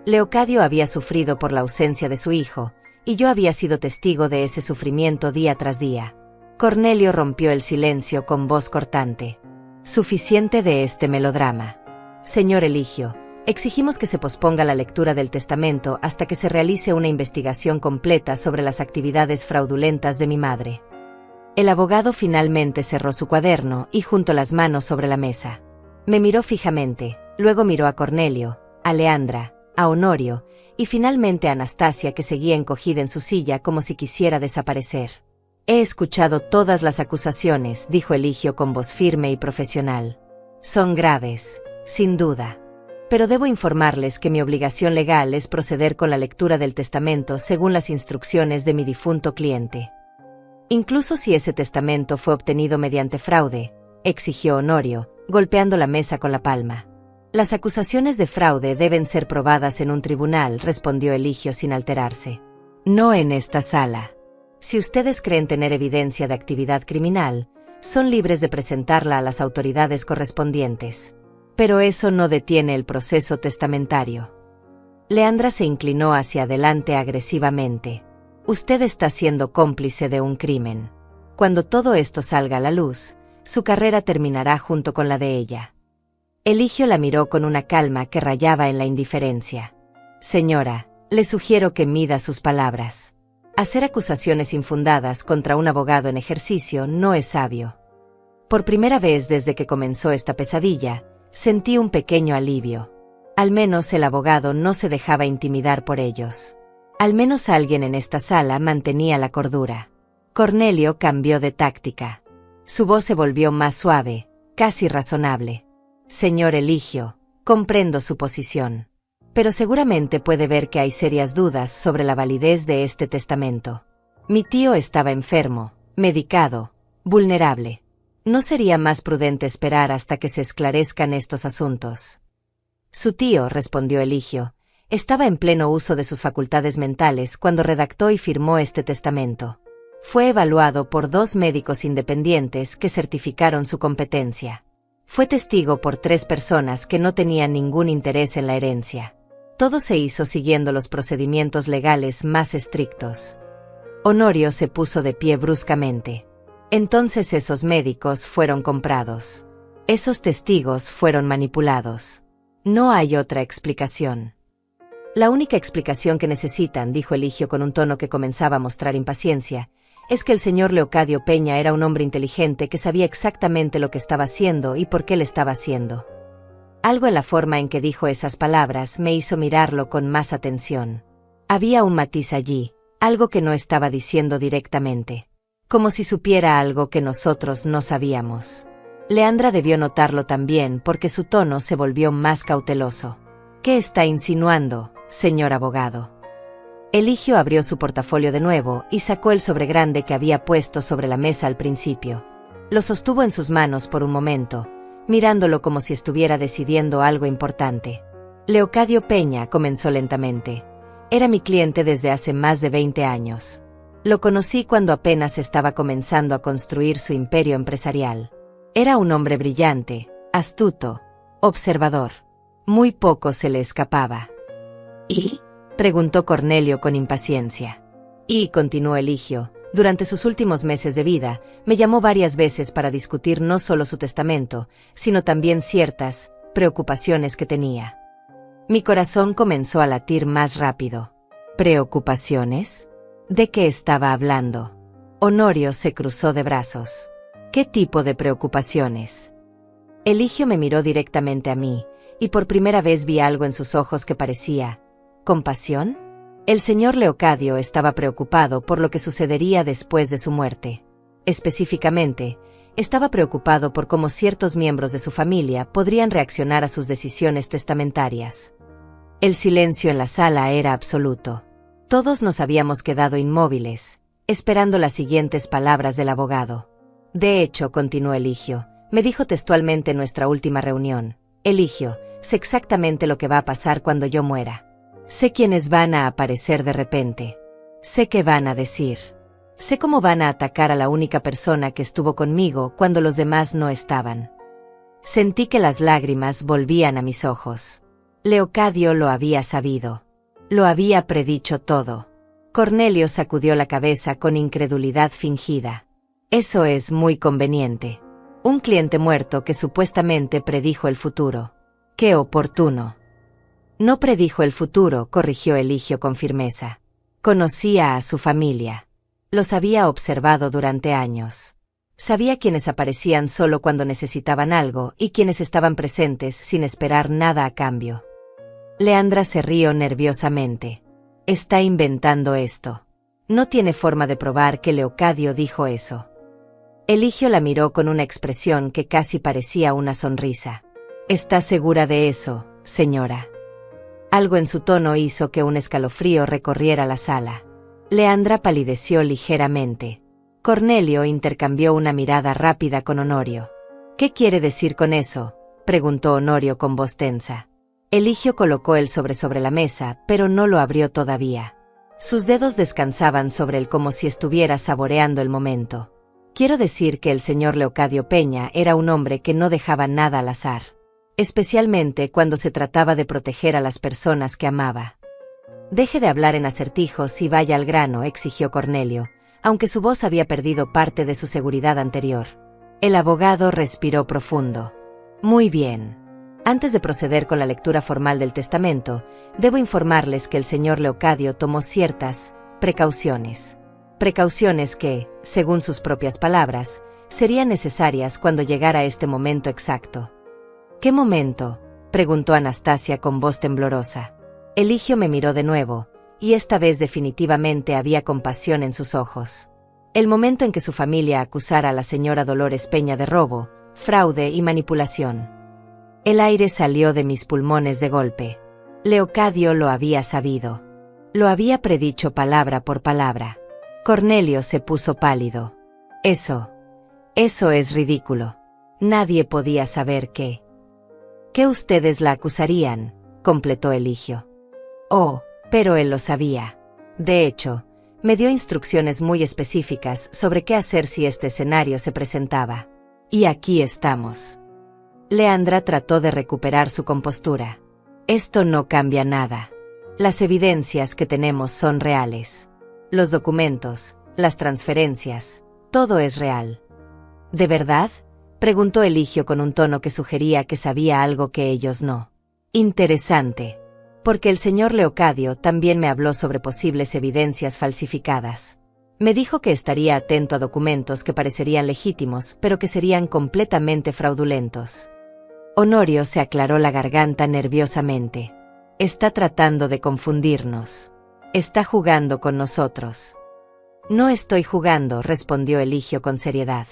Leocadio había sufrido por la ausencia de su hijo, y yo había sido testigo de ese sufrimiento día tras día. Cornelio rompió el silencio con voz cortante. «Suficiente de este melodrama. Señor Eligio, exigimos que se posponga la lectura del testamento hasta que se realice una investigación completa sobre las actividades fraudulentas de mi madre». El abogado finalmente cerró su cuaderno y juntó las manos sobre la mesa. Me miró fijamente, luego miró a Cornelio, a Leandra, a Honorio, y finalmente a Anastasia, que seguía encogida en su silla como si quisiera desaparecer. «He escuchado todas las acusaciones», dijo Eligio con voz firme y profesional. «Son graves, sin duda. Pero debo informarles que mi obligación legal es proceder con la lectura del testamento según las instrucciones de mi difunto cliente». Incluso si ese testamento fue obtenido mediante fraude, exigió Honorio, golpeando la mesa con la palma. Las acusaciones de fraude deben ser probadas en un tribunal, respondió Eligio sin alterarse. No en esta sala. Si ustedes creen tener evidencia de actividad criminal, son libres de presentarla a las autoridades correspondientes. Pero eso no detiene el proceso testamentario. Leandra se inclinó hacia adelante agresivamente. Usted está siendo cómplice de un crimen. Cuando todo esto salga a la luz, su carrera terminará junto con la de ella. Eligio la miró con una calma que rayaba en la indiferencia. Señora, le sugiero que mida sus palabras. Hacer acusaciones infundadas contra un abogado en ejercicio no es sabio. Por primera vez desde que comenzó esta pesadilla, sentí un pequeño alivio. Al menos el abogado no se dejaba intimidar por ellos. Al menos alguien en esta sala mantenía la cordura. Cornelio cambió de táctica. Su voz se volvió más suave, casi razonable. Señor Eligio, comprendo su posición. Pero seguramente puede ver que hay serias dudas sobre la validez de este testamento. Mi tío estaba enfermo, medicado, vulnerable. ¿No sería más prudente esperar hasta que se esclarezcan estos asuntos? Su tío, respondió Eligio, estaba en pleno uso de sus facultades mentales cuando redactó y firmó este testamento. Fue evaluado por 2 médicos independientes que certificaron su competencia. Fue testigo por 3 personas que no tenían ningún interés en la herencia. Todo se hizo siguiendo los procedimientos legales más estrictos. Honorio se puso de pie bruscamente. Entonces esos médicos fueron comprados. Esos testigos fueron manipulados. No hay otra explicación. La única explicación que necesitan, dijo Eligio con un tono que comenzaba a mostrar impaciencia, es que el señor Leocadio Peña era un hombre inteligente que sabía exactamente lo que estaba haciendo y por qué lo estaba haciendo. Algo en la forma en que dijo esas palabras me hizo mirarlo con más atención. Había un matiz allí, algo que no estaba diciendo directamente. Como si supiera algo que nosotros no sabíamos. Leandra debió notarlo también porque su tono se volvió más cauteloso. ¿Qué está insinuando, señor abogado? Eligio abrió su portafolio de nuevo y sacó el sobre grande que había puesto sobre la mesa al principio. Lo sostuvo en sus manos por un momento, mirándolo como si estuviera decidiendo algo importante. Leocadio Peña, comenzó lentamente. Era mi cliente desde hace más de 20 años. Lo conocí cuando apenas estaba comenzando a construir su imperio empresarial. Era un hombre brillante, astuto, observador. Muy poco se le escapaba. ¿Y? Preguntó Cornelio con impaciencia. Y, continuó Eligio, durante sus últimos meses de vida, me llamó varias veces para discutir no solo su testamento, sino también ciertas preocupaciones que tenía. Mi corazón comenzó a latir más rápido. ¿Preocupaciones? ¿De qué estaba hablando? Honorio se cruzó de brazos. ¿Qué tipo de preocupaciones? Eligio me miró directamente a mí, y por primera vez vi algo en sus ojos que parecía ¿compasión? El señor Leocadio estaba preocupado por lo que sucedería después de su muerte. Específicamente, estaba preocupado por cómo ciertos miembros de su familia podrían reaccionar a sus decisiones testamentarias. El silencio en la sala era absoluto. Todos nos habíamos quedado inmóviles, esperando las siguientes palabras del abogado. De hecho, continuó Eligio, me dijo textualmente en nuestra última reunión: Eligio, sé exactamente lo que va a pasar cuando yo muera. Sé quiénes van a aparecer de repente. Sé qué van a decir. Sé cómo van a atacar a la única persona que estuvo conmigo cuando los demás no estaban. Sentí que las lágrimas volvían a mis ojos. Leocadio lo había sabido. Lo había predicho todo. Cornelio sacudió la cabeza con incredulidad fingida. Eso es muy conveniente. Un cliente muerto que supuestamente predijo el futuro. ¡Qué oportuno! No predijo el futuro, corrigió Eligio con firmeza. Conocía a su familia. Los había observado durante años. Sabía quiénes aparecían solo cuando necesitaban algo y quiénes estaban presentes sin esperar nada a cambio. Leandra se rió nerviosamente. Está inventando esto. No tiene forma de probar que Leocadio dijo eso. Eligio la miró con una expresión que casi parecía una sonrisa. ¿Está segura de eso, señora? Algo en su tono hizo que un escalofrío recorriera la sala. Leandra palideció ligeramente. Cornelio intercambió una mirada rápida con Honorio. ¿Qué quiere decir con eso?, preguntó Honorio con voz tensa. Eligio colocó el sobre la mesa, pero no lo abrió todavía. Sus dedos descansaban sobre él como si estuviera saboreando el momento. Quiero decir que el señor Leocadio Peña era un hombre que no dejaba nada al azar, especialmente cuando se trataba de proteger a las personas que amaba. Deje de hablar en acertijos y vaya al grano, exigió Cornelio, aunque su voz había perdido parte de su seguridad anterior. El abogado respiró profundo. Muy bien. Antes de proceder con la lectura formal del testamento, debo informarles que el señor Leocadio tomó ciertas precauciones. Precauciones que, según sus propias palabras, serían necesarias cuando llegara este momento exacto. ¿Qué momento?, preguntó Anastasia con voz temblorosa. Eligio me miró de nuevo, y esta vez definitivamente había compasión en sus ojos. El momento en que su familia acusara a la señora Dolores Peña de robo, fraude y manipulación. El aire salió de mis pulmones de golpe. Leocadio lo había sabido. Lo había predicho palabra por palabra. Cornelio se puso pálido. Eso es ridículo. Nadie podía saber que ustedes la acusarían, completó Eligio. Oh, pero él lo sabía. De hecho, me dio instrucciones muy específicas sobre qué hacer si este escenario se presentaba. Y aquí estamos. Leandra trató de recuperar su compostura. Esto no cambia nada. Las evidencias que tenemos son reales. Los documentos, las transferencias, todo es real. ¿De verdad?, preguntó Eligio con un tono que sugería que sabía algo que ellos no. Interesante. Porque el señor Leocadio también me habló sobre posibles evidencias falsificadas. Me dijo que estaría atento a documentos que parecerían legítimos, pero que serían completamente fraudulentos. Honorio se aclaró la garganta nerviosamente. Está tratando de confundirnos. Está jugando con nosotros. No estoy jugando, respondió Eligio con seriedad.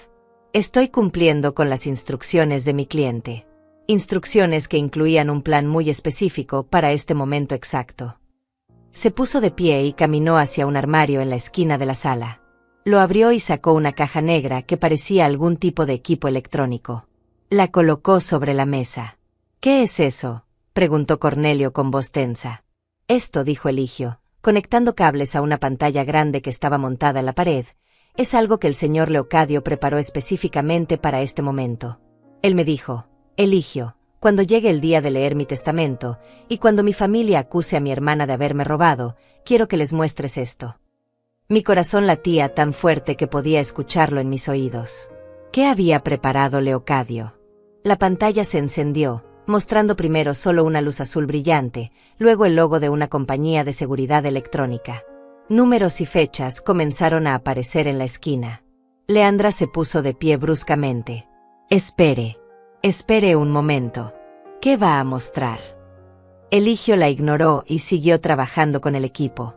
Estoy cumpliendo con las instrucciones de mi cliente. Instrucciones que incluían un plan muy específico para este momento exacto. Se puso de pie y caminó hacia un armario en la esquina de la sala. Lo abrió y sacó una caja negra que parecía algún tipo de equipo electrónico. La colocó sobre la mesa. ¿Qué es eso?, preguntó Cornelio con voz tensa. Esto, dijo Eligio, conectando cables a una pantalla grande que estaba montada en la pared, es algo que el señor Leocadio preparó específicamente para este momento. Él me dijo: Eligio, cuando llegue el día de leer mi testamento, y cuando mi familia acuse a mi hermana de haberme robado, quiero que les muestres esto. Mi corazón latía tan fuerte que podía escucharlo en mis oídos. ¿Qué había preparado Leocadio? La pantalla se encendió, mostrando primero solo una luz azul brillante, luego el logo de una compañía de seguridad electrónica. Números y fechas comenzaron a aparecer en la esquina. Leandra se puso de pie bruscamente. Espere un momento. ¿Qué va a mostrar? Eligio la ignoró y siguió trabajando con el equipo.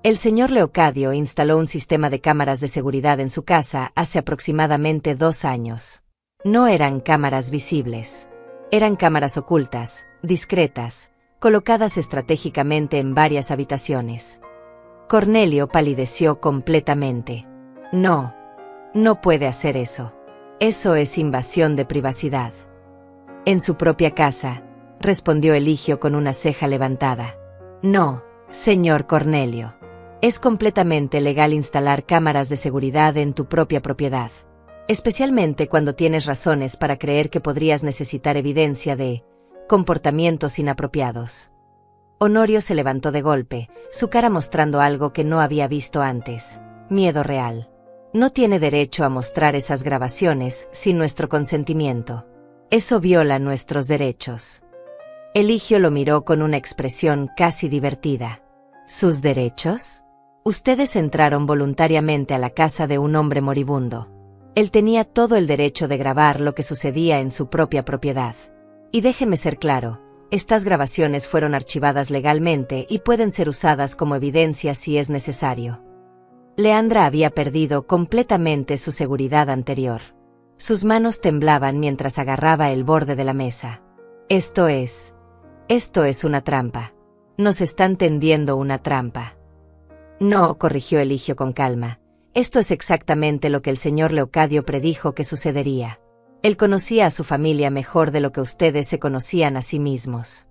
El señor Leocadio instaló un sistema de cámaras de seguridad en su casa hace aproximadamente 2 años. No eran cámaras visibles. Eran cámaras ocultas, discretas, colocadas estratégicamente en varias habitaciones. Cornelio palideció completamente. No puede hacer eso. Eso es invasión de privacidad. En su propia casa, respondió Eligio con una ceja levantada. No, señor Cornelio. Es completamente legal instalar cámaras de seguridad en tu propia propiedad, especialmente cuando tienes razones para creer que podrías necesitar evidencia de comportamientos inapropiados. Honorio se levantó de golpe, su cara mostrando algo que no había visto antes: miedo real. No tiene derecho a mostrar esas grabaciones sin nuestro consentimiento. Eso viola nuestros derechos. Eligio lo miró con una expresión casi divertida. ¿Sus derechos? Ustedes entraron voluntariamente a la casa de un hombre moribundo. Él tenía todo el derecho de grabar lo que sucedía en su propia propiedad. Y déjenme ser claro, estas grabaciones fueron archivadas legalmente y pueden ser usadas como evidencia si es necesario. Leandra había perdido completamente su seguridad anterior. Sus manos temblaban mientras agarraba el borde de la mesa. Esto es una trampa. Nos están tendiendo una trampa. No, corrigió Eligio con calma. Esto es exactamente lo que el señor Leocadio predijo que sucedería. Él conocía a su familia mejor de lo que ustedes se conocían a sí mismos.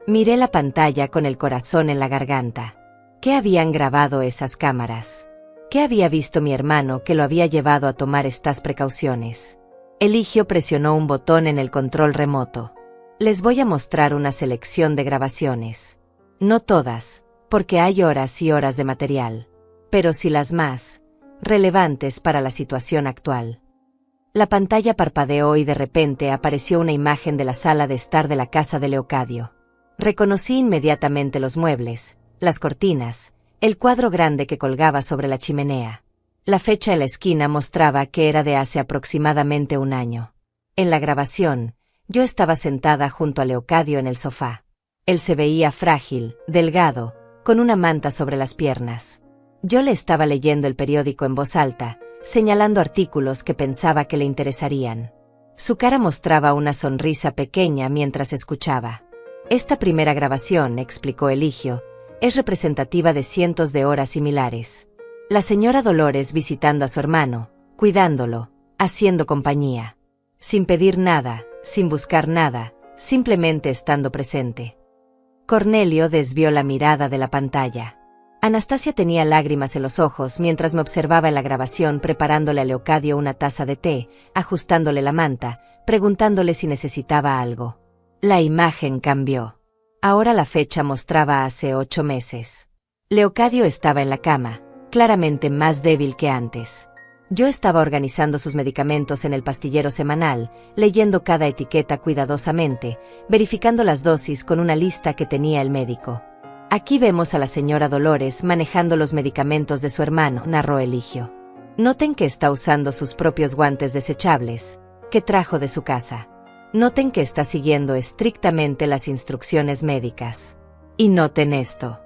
Miré la pantalla con el corazón en la garganta. ¿Qué habían grabado esas cámaras? ¿Qué había visto mi hermano que lo había llevado a tomar estas precauciones? Eligio presionó un botón en el control remoto. Les voy a mostrar una selección de grabaciones. No todas, porque hay horas y horas de material, pero sí las más relevantes para la situación actual. La pantalla parpadeó y de repente apareció una imagen de la sala de estar de la casa de Leocadio. Reconocí inmediatamente los muebles, las cortinas, el cuadro grande que colgaba sobre la chimenea. La fecha en la esquina mostraba que era de hace aproximadamente un año. En la grabación, yo estaba sentada junto a Leocadio en el sofá. Él se veía frágil, delgado, con una manta sobre las piernas. Yo le estaba leyendo el periódico en voz alta, señalando artículos que pensaba que le interesarían. Su cara mostraba una sonrisa pequeña mientras escuchaba. Esta primera grabación, explicó Eligio, es representativa de cientos de horas similares. La señora Dolores visitando a su hermano, cuidándolo, haciendo compañía. Sin pedir nada, sin buscar nada, simplemente estando presente. Cornelio desvió la mirada de la pantalla. Anastasia tenía lágrimas en los ojos mientras me observaba en la grabación preparándole a Leocadio una taza de té, ajustándole la manta, preguntándole si necesitaba algo. La imagen cambió. Ahora la fecha mostraba hace 8 meses. Leocadio estaba en la cama, claramente más débil que antes. Yo estaba organizando sus medicamentos en el pastillero semanal, leyendo cada etiqueta cuidadosamente, verificando las dosis con una lista que tenía el médico. Aquí vemos a la señora Dolores manejando los medicamentos de su hermano, narró Eligio. Noten que está usando sus propios guantes desechables, que trajo de su casa. Noten que está siguiendo estrictamente las instrucciones médicas. Y noten esto.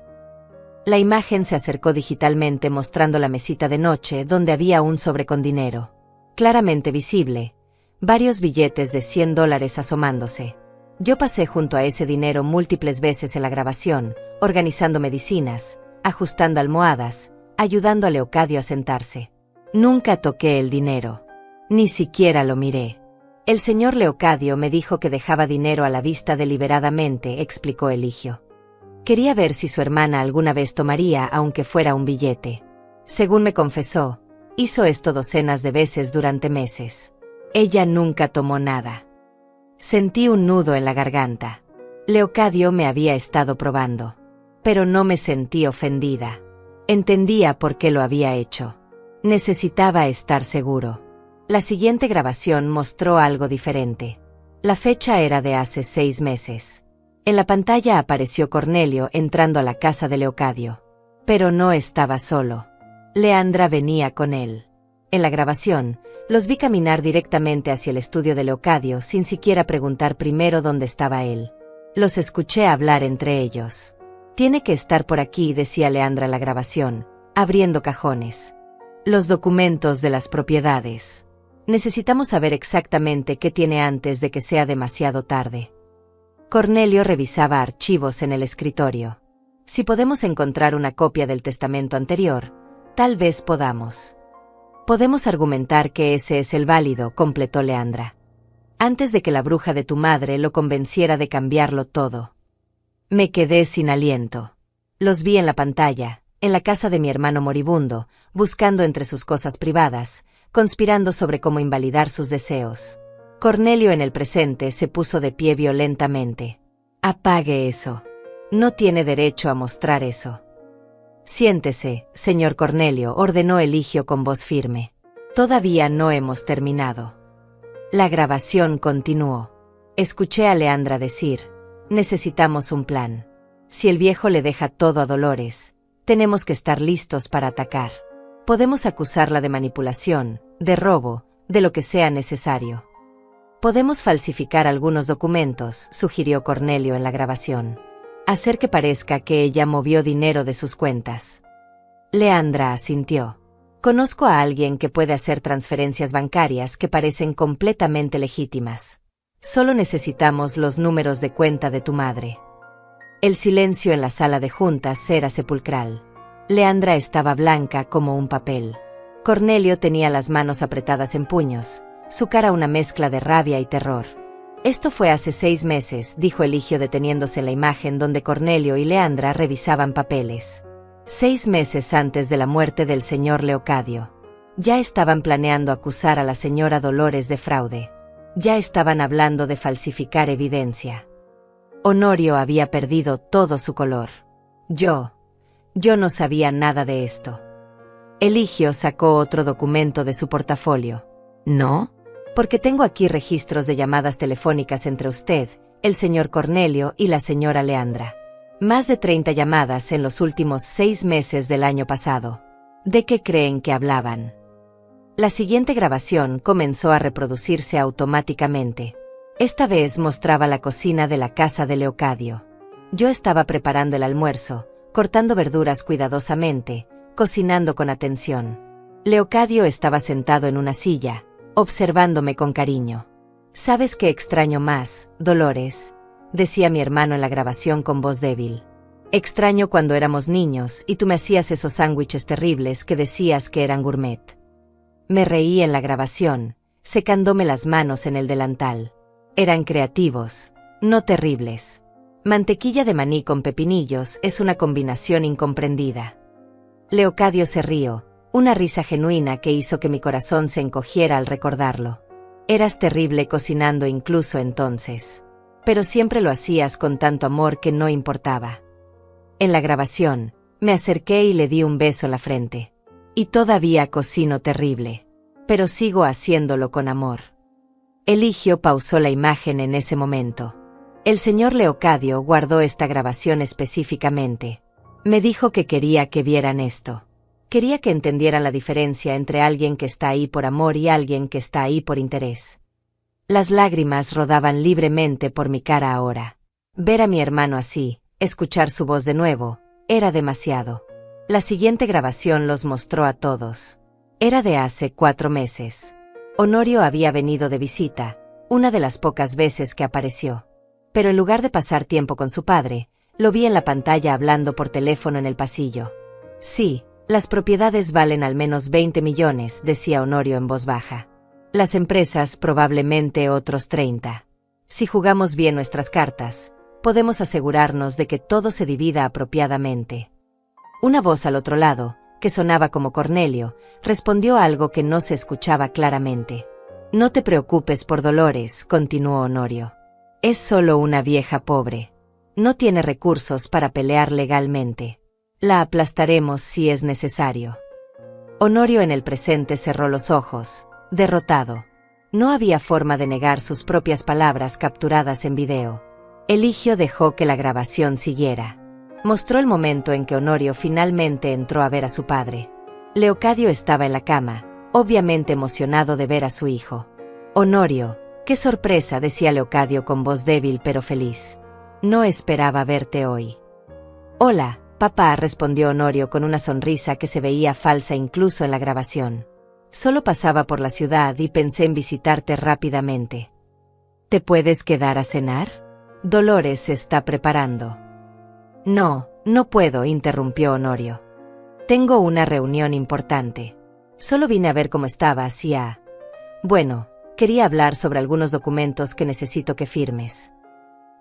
La imagen se acercó digitalmente mostrando la mesita de noche donde había un sobre con dinero. Claramente visible, varios billetes de $100 asomándose. Yo pasé junto a ese dinero múltiples veces en la grabación, organizando medicinas, ajustando almohadas, ayudando a Leocadio a sentarse. Nunca toqué el dinero. Ni siquiera lo miré. El señor Leocadio me dijo que dejaba dinero a la vista deliberadamente, explicó Eligio. Quería ver si su hermana alguna vez tomaría aunque fuera un billete. Según me confesó, hizo esto docenas de veces durante meses. Ella nunca tomó nada. Sentí un nudo en la garganta. Leocadio me había estado probando. Pero no me sentí ofendida. Entendía por qué lo había hecho. Necesitaba estar seguro. La siguiente grabación mostró algo diferente. La fecha era de hace 6 meses. En la pantalla apareció Cornelio entrando a la casa de Leocadio. Pero no estaba solo. Leandra venía con él. En la grabación, los vi caminar directamente hacia el estudio de Leocadio sin siquiera preguntar primero dónde estaba él. Los escuché hablar entre ellos. Tiene que estar por aquí, decía Leandra en la grabación, abriendo cajones. Los documentos de las propiedades. Necesitamos saber exactamente qué tiene antes de que sea demasiado tarde. Cornelio revisaba archivos en el escritorio. Si podemos encontrar una copia del testamento anterior, tal vez podamos. Podemos argumentar que ese es el válido, completó Leandra. Antes de que la bruja de tu madre lo convenciera de cambiarlo todo. Me quedé sin aliento. Los vi en la pantalla, en la casa de mi hermano moribundo, buscando entre sus cosas privadas, conspirando sobre cómo invalidar sus deseos. Cornelio en el presente se puso de pie violentamente. Apague eso. No tiene derecho a mostrar eso. Siéntese, señor Cornelio, ordenó Eligio con voz firme. Todavía no hemos terminado. La grabación continuó. Escuché a Leandra decir, necesitamos un plan. Si el viejo le deja todo a Dolores, tenemos que estar listos para atacar. Podemos acusarla de manipulación, de robo, de lo que sea necesario. Podemos falsificar algunos documentos, sugirió Cornelio en la grabación. Hacer que parezca que ella movió dinero de sus cuentas. Leandra asintió. Conozco a alguien que puede hacer transferencias bancarias que parecen completamente legítimas. Solo necesitamos los números de cuenta de tu madre. El silencio en la sala de juntas era sepulcral. Leandra estaba blanca como un papel. Cornelio tenía las manos apretadas en puños, su cara una mezcla de rabia y terror. Esto fue hace 6 meses, dijo Eligio deteniéndose en la imagen donde Cornelio y Leandra revisaban papeles. 6 meses antes de la muerte del señor Leocadio. Ya estaban planeando acusar a la señora Dolores de fraude. Ya estaban hablando de falsificar evidencia. Honorio había perdido todo su color. Yo no sabía nada de esto. Eligio sacó otro documento de su portafolio. ¿No? Porque tengo aquí registros de llamadas telefónicas entre usted, el señor Cornelio y la señora Leandra. Más de 30 llamadas en los últimos 6 meses del año pasado. ¿De qué creen que hablaban? La siguiente grabación comenzó a reproducirse automáticamente. Esta vez mostraba la cocina de la casa de Leocadio. Yo estaba preparando el almuerzo, cortando verduras cuidadosamente, cocinando con atención. Leocadio estaba sentado en una silla, observándome con cariño. ¿Sabes qué extraño más, Dolores?, decía mi hermano en la grabación con voz débil. Extraño cuando éramos niños y tú me hacías esos sándwiches terribles que decías que eran gourmet. Me reí en la grabación, secándome las manos en el delantal. Eran creativos, no terribles. Mantequilla de maní con pepinillos es una combinación incomprendida. Leocadio se rió, una risa genuina que hizo que mi corazón se encogiera al recordarlo. Eras terrible cocinando incluso entonces. Pero siempre lo hacías con tanto amor que no importaba. En la grabación, me acerqué y le di un beso en la frente. Y todavía cocino terrible. Pero sigo haciéndolo con amor. Eligio pausó la imagen en ese momento. El señor Leocadio guardó esta grabación específicamente. Me dijo que quería que vieran esto. Quería que entendieran la diferencia entre alguien que está ahí por amor y alguien que está ahí por interés. Las lágrimas rodaban libremente por mi cara ahora. Ver a mi hermano así, escuchar su voz de nuevo, era demasiado. La siguiente grabación los mostró a todos. Era de hace 4 meses. Honorio había venido de visita, una de las pocas veces que apareció. Pero en lugar de pasar tiempo con su padre, lo vi en la pantalla hablando por teléfono en el pasillo. Sí, las propiedades valen al menos 20 millones, decía Honorio en voz baja. Las empresas probablemente otros 30. Si jugamos bien nuestras cartas, podemos asegurarnos de que todo se divida apropiadamente. Una voz al otro lado, que sonaba como Cornelio, respondió algo que no se escuchaba claramente. No te preocupes por Dolores, continuó Honorio. Es solo una vieja pobre. No tiene recursos para pelear legalmente. La aplastaremos si es necesario. Honorio en el presente cerró los ojos, derrotado. No había forma de negar sus propias palabras capturadas en video. Eligio dejó que la grabación siguiera. Mostró el momento en que Honorio finalmente entró a ver a su padre. Leocadio estaba en la cama, obviamente emocionado de ver a su hijo. Honorio, qué sorpresa, decía Leocadio con voz débil pero feliz. No esperaba verte hoy. Hola, papá, respondió Honorio con una sonrisa que se veía falsa incluso en la grabación. Solo pasaba por la ciudad y pensé en visitarte rápidamente. ¿Te puedes quedar a cenar? Dolores se está preparando. No, no puedo, interrumpió Honorio. Tengo una reunión importante. Solo vine a ver cómo estabas y bueno, quería hablar sobre algunos documentos que necesito que firmes.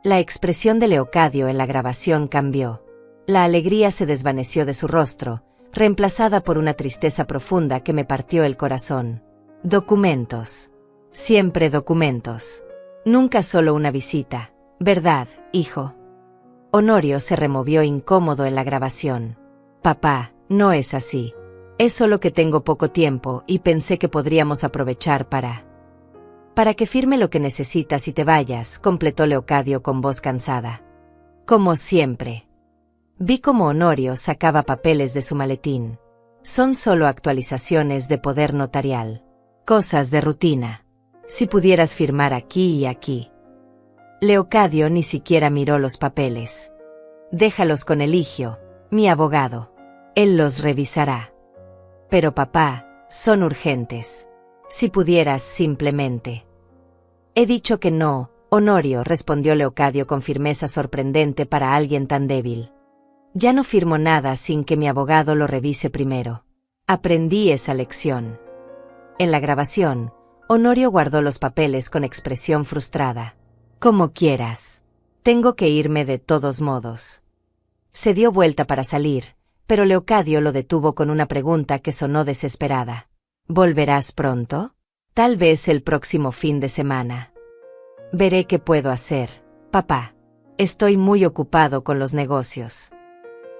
La expresión de Leocadio en la grabación cambió. La alegría se desvaneció de su rostro, reemplazada por una tristeza profunda que me partió el corazón. Documentos. Siempre documentos. Nunca solo una visita, ¿verdad, hijo? Honorio se removió incómodo en la grabación. Papá, no es así. Es solo que tengo poco tiempo y pensé que podríamos aprovechar para que firme lo que necesitas y te vayas, completó Leocadio con voz cansada. Como siempre. Vi cómo Honorio sacaba papeles de su maletín. Son solo actualizaciones de poder notarial. Cosas de rutina. Si pudieras firmar aquí y aquí. Leocadio ni siquiera miró los papeles. Déjalos con Eligio, mi abogado. Él los revisará. Pero papá, son urgentes. Si pudieras simplemente. He dicho que no, Honorio, respondió Leocadio con firmeza sorprendente para alguien tan débil. Ya no firmo nada sin que mi abogado lo revise primero. Aprendí esa lección. En la grabación, Honorio guardó los papeles con expresión frustrada. Como quieras. Tengo que irme de todos modos. Se dio vuelta para salir, pero Leocadio lo detuvo con una pregunta que sonó desesperada. ¿Volverás pronto? Tal vez el próximo fin de semana. Veré qué puedo hacer, papá. Estoy muy ocupado con los negocios.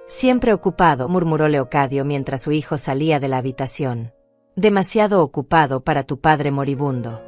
Siempre ocupado, murmuró Leocadio mientras su hijo salía de la habitación. Demasiado ocupado para tu padre moribundo.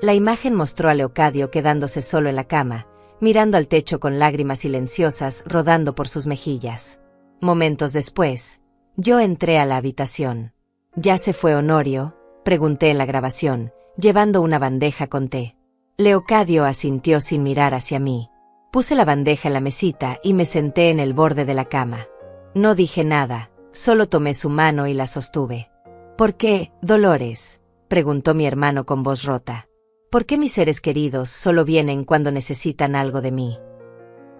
La imagen mostró a Leocadio quedándose solo en la cama, mirando al techo con lágrimas silenciosas rodando por sus mejillas. Momentos después, yo entré a la habitación. ¿Ya se fue Honorio?, pregunté en la grabación, llevando una bandeja con té. Leocadio asintió sin mirar hacia mí. Puse la bandeja en la mesita y me senté en el borde de la cama. No dije nada, solo tomé su mano y la sostuve. ¿Por qué, Dolores?, preguntó mi hermano con voz rota. ¿Por qué mis seres queridos solo vienen cuando necesitan algo de mí?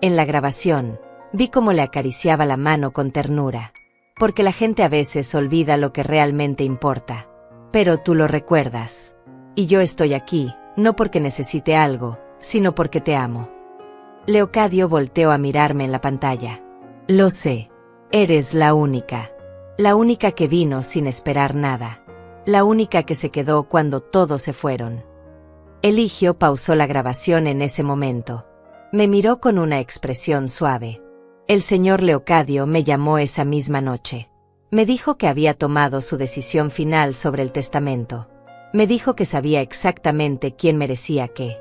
En la grabación, vi cómo le acariciaba la mano con ternura. Porque la gente a veces olvida lo que realmente importa. Pero tú lo recuerdas. Y yo estoy aquí, no porque necesite algo, sino porque te amo. Leocadio volteó a mirarme en la pantalla. Lo sé. Eres la única. La única que vino sin esperar nada. La única que se quedó cuando todos se fueron. Eligio pausó la grabación en ese momento. Me miró con una expresión suave. El señor Leocadio me llamó esa misma noche. Me dijo que había tomado su decisión final sobre el testamento. Me dijo que sabía exactamente quién merecía qué.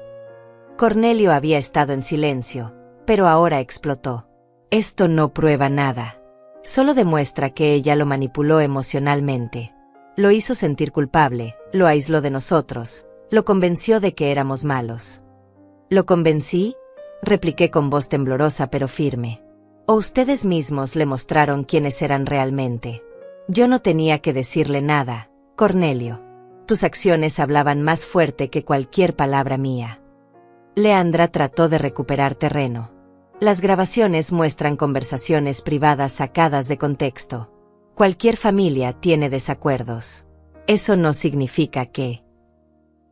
Cornelio había estado en silencio, pero ahora explotó. Esto no prueba nada. Solo demuestra que ella lo manipuló emocionalmente. Lo hizo sentir culpable, lo aisló de nosotros, lo convenció de que éramos malos. ¿Lo convencí?, repliqué con voz temblorosa pero firme. ¿O ustedes mismos le mostraron quiénes eran realmente? Yo no tenía que decirle nada, Cornelio. Tus acciones hablaban más fuerte que cualquier palabra mía. Leandra trató de recuperar terreno. Las grabaciones muestran conversaciones privadas sacadas de contexto. Cualquier familia tiene desacuerdos. Eso no significa que...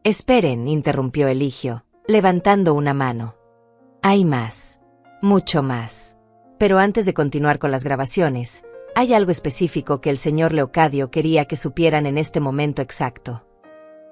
Esperen, interrumpió Eligio, levantando una mano. Hay más. Mucho más. Pero antes de continuar con las grabaciones, hay algo específico que el señor Leocadio quería que supieran en este momento exacto.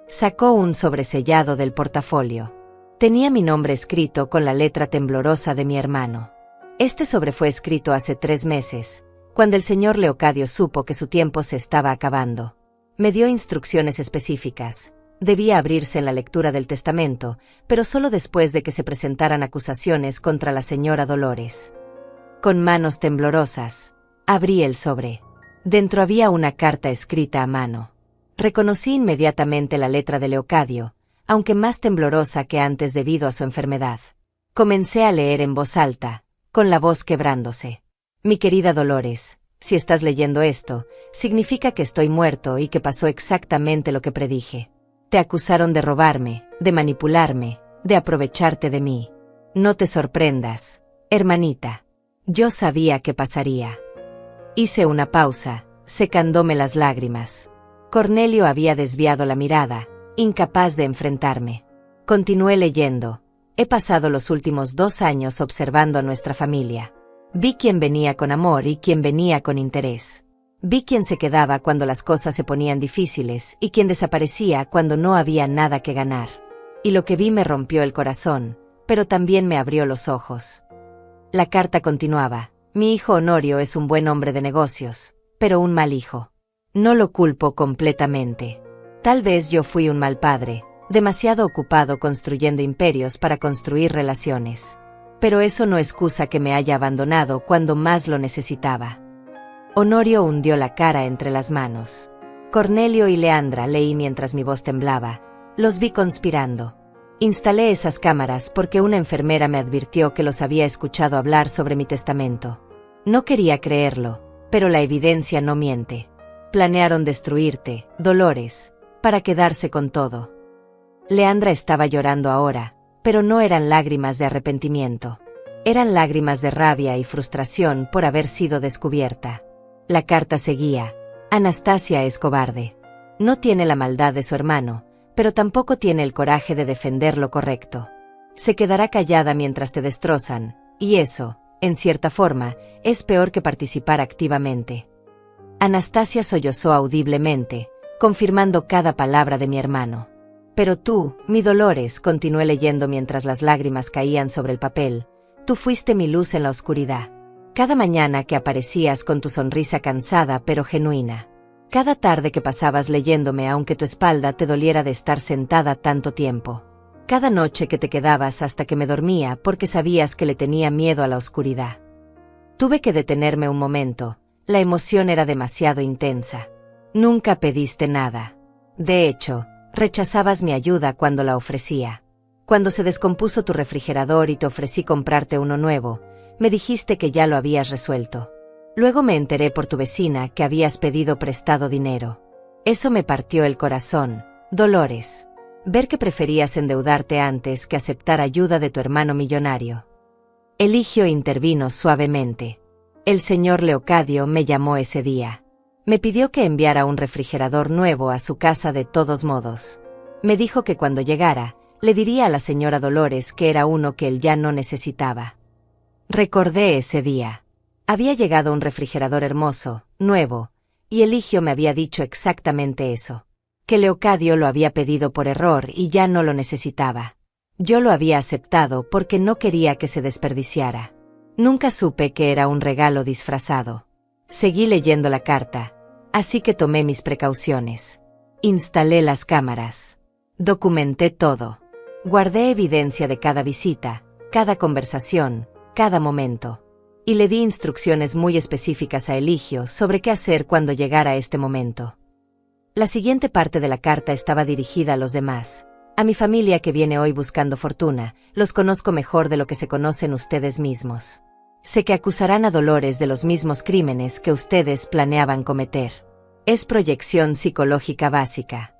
Sacó un sobresellado del portafolio. Tenía mi nombre escrito con la letra temblorosa de mi hermano. Este sobre fue escrito hace 3 meses, cuando el señor Leocadio supo que su tiempo se estaba acabando. Me dio instrucciones específicas. Debía abrirse en la lectura del testamento, pero solo después de que se presentaran acusaciones contra la señora Dolores. Con manos temblorosas, abrí el sobre. Dentro había una carta escrita a mano. Reconocí inmediatamente la letra de Leocadio, aunque más temblorosa que antes debido a su enfermedad. Comencé a leer en voz alta, con la voz quebrándose. Mi querida Dolores, si estás leyendo esto, significa que estoy muerto y que pasó exactamente lo que predije. Te acusaron de robarme, de manipularme, de aprovecharte de mí. No te sorprendas, hermanita. Yo sabía que pasaría. Hice una pausa, secándome las lágrimas. Cornelio había desviado la mirada, incapaz de enfrentarme. Continué leyendo. He pasado los últimos 2 años observando a nuestra familia. Vi quién venía con amor y quién venía con interés. Vi quién se quedaba cuando las cosas se ponían difíciles y quién desaparecía cuando no había nada que ganar. Y lo que vi me rompió el corazón, pero también me abrió los ojos. La carta continuaba. Mi hijo Honorio es un buen hombre de negocios, pero un mal hijo. No lo culpo completamente. Tal vez yo fui un mal padre, demasiado ocupado construyendo imperios para construir relaciones. Pero eso no excusa que me haya abandonado cuando más lo necesitaba. Honorio hundió la cara entre las manos. Cornelio y Leandra, leí mientras mi voz temblaba. Los vi conspirando. Instalé esas cámaras porque una enfermera me advirtió que los había escuchado hablar sobre mi testamento. No quería creerlo, pero la evidencia no miente. Planearon destruirte, Dolores, para quedarse con todo. Leandra estaba llorando ahora, pero no eran lágrimas de arrepentimiento. Eran lágrimas de rabia y frustración por haber sido descubierta. La carta seguía. Anastasia es cobarde. No tiene la maldad de su hermano, pero tampoco tiene el coraje de defender lo correcto. Se quedará callada mientras te destrozan, y eso, en cierta forma, es peor que participar activamente. Anastasia sollozó audiblemente, confirmando cada palabra de mi hermano. Pero tú, mi Dolores, continué leyendo mientras las lágrimas caían sobre el papel, tú fuiste mi luz en la oscuridad. Cada mañana que aparecías con tu sonrisa cansada pero genuina. Cada tarde que pasabas leyéndome aunque tu espalda te doliera de estar sentada tanto tiempo. Cada noche que te quedabas hasta que me dormía porque sabías que le tenía miedo a la oscuridad. Tuve que detenerme un momento, la emoción era demasiado intensa. Nunca pediste nada. De hecho, rechazabas mi ayuda cuando la ofrecía. Cuando se descompuso tu refrigerador y te ofrecí comprarte uno nuevo, me dijiste que ya lo habías resuelto. Luego me enteré por tu vecina que habías pedido prestado dinero. Eso me partió el corazón, Dolores. Ver que preferías endeudarte antes que aceptar ayuda de tu hermano millonario. Eligio intervino suavemente. El señor Leocadio me llamó ese día. Me pidió que enviara un refrigerador nuevo a su casa de todos modos. Me dijo que cuando llegara, le diría a la señora Dolores que era uno que él ya no necesitaba. Recordé ese día. Había llegado un refrigerador hermoso, nuevo, y Eligio me había dicho exactamente eso. Que Leocadio lo había pedido por error y ya no lo necesitaba. Yo lo había aceptado porque no quería que se desperdiciara. Nunca supe que era un regalo disfrazado. Seguí leyendo la carta, así que tomé mis precauciones. Instalé las cámaras. Documenté todo. Guardé evidencia de cada visita, cada conversación, cada momento. Y le di instrucciones muy específicas a Eligio sobre qué hacer cuando llegara este momento. La siguiente parte de la carta estaba dirigida a los demás. A mi familia que viene hoy buscando fortuna, los conozco mejor de lo que se conocen ustedes mismos. Sé que acusarán a Dolores de los mismos crímenes que ustedes planeaban cometer. Es proyección psicológica básica.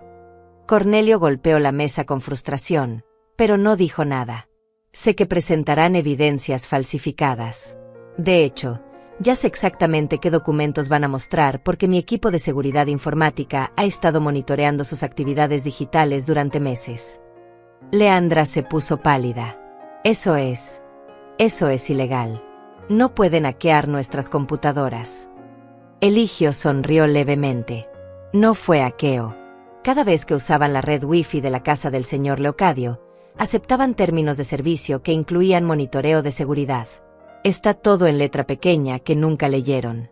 Cornelio golpeó la mesa con frustración, pero no dijo nada. Sé que presentarán evidencias falsificadas. De hecho, ya sé exactamente qué documentos van a mostrar porque mi equipo de seguridad informática ha estado monitoreando sus actividades digitales durante meses. Leandra se puso pálida. Eso es ilegal. No pueden hackear nuestras computadoras. Eligio sonrió levemente. No fue hackeo. Cada vez que usaban la red Wi-Fi de la casa del señor Leocadio, aceptaban términos de servicio que incluían monitoreo de seguridad. Está todo en letra pequeña que nunca leyeron.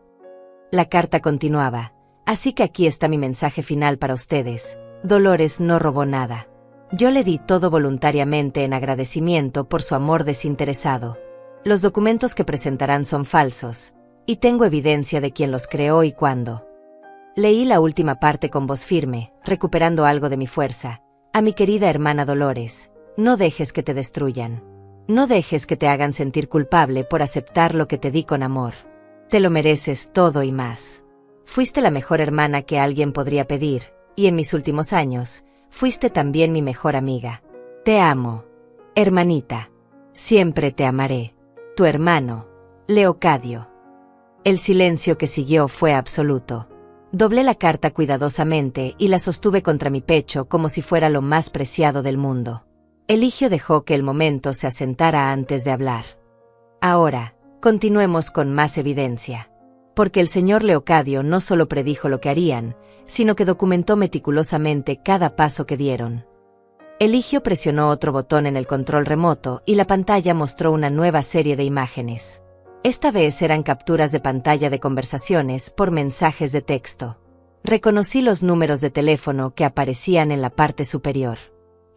La carta continuaba, así que aquí está mi mensaje final para ustedes. Dolores no robó nada. Yo le di todo voluntariamente en agradecimiento por su amor desinteresado. Los documentos que presentarán son falsos, y tengo evidencia de quién los creó y cuándo. Leí la última parte con voz firme, recuperando algo de mi fuerza. A mi querida hermana Dolores, no dejes que te destruyan. No dejes que te hagan sentir culpable por aceptar lo que te di con amor. Te lo mereces todo y más. Fuiste la mejor hermana que alguien podría pedir, y en mis últimos años, fuiste también mi mejor amiga. Te amo, hermanita. Siempre te amaré. Tu hermano, Leocadio. El silencio que siguió fue absoluto. Doblé la carta cuidadosamente y la sostuve contra mi pecho como si fuera lo más preciado del mundo. Eligio dejó que el momento se asentara antes de hablar. Ahora, continuemos con más evidencia. Porque el señor Leocadio no solo predijo lo que harían, sino que documentó meticulosamente cada paso que dieron. Eligio presionó otro botón en el control remoto y la pantalla mostró una nueva serie de imágenes. Esta vez eran capturas de pantalla de conversaciones por mensajes de texto. Reconocí los números de teléfono que aparecían en la parte superior.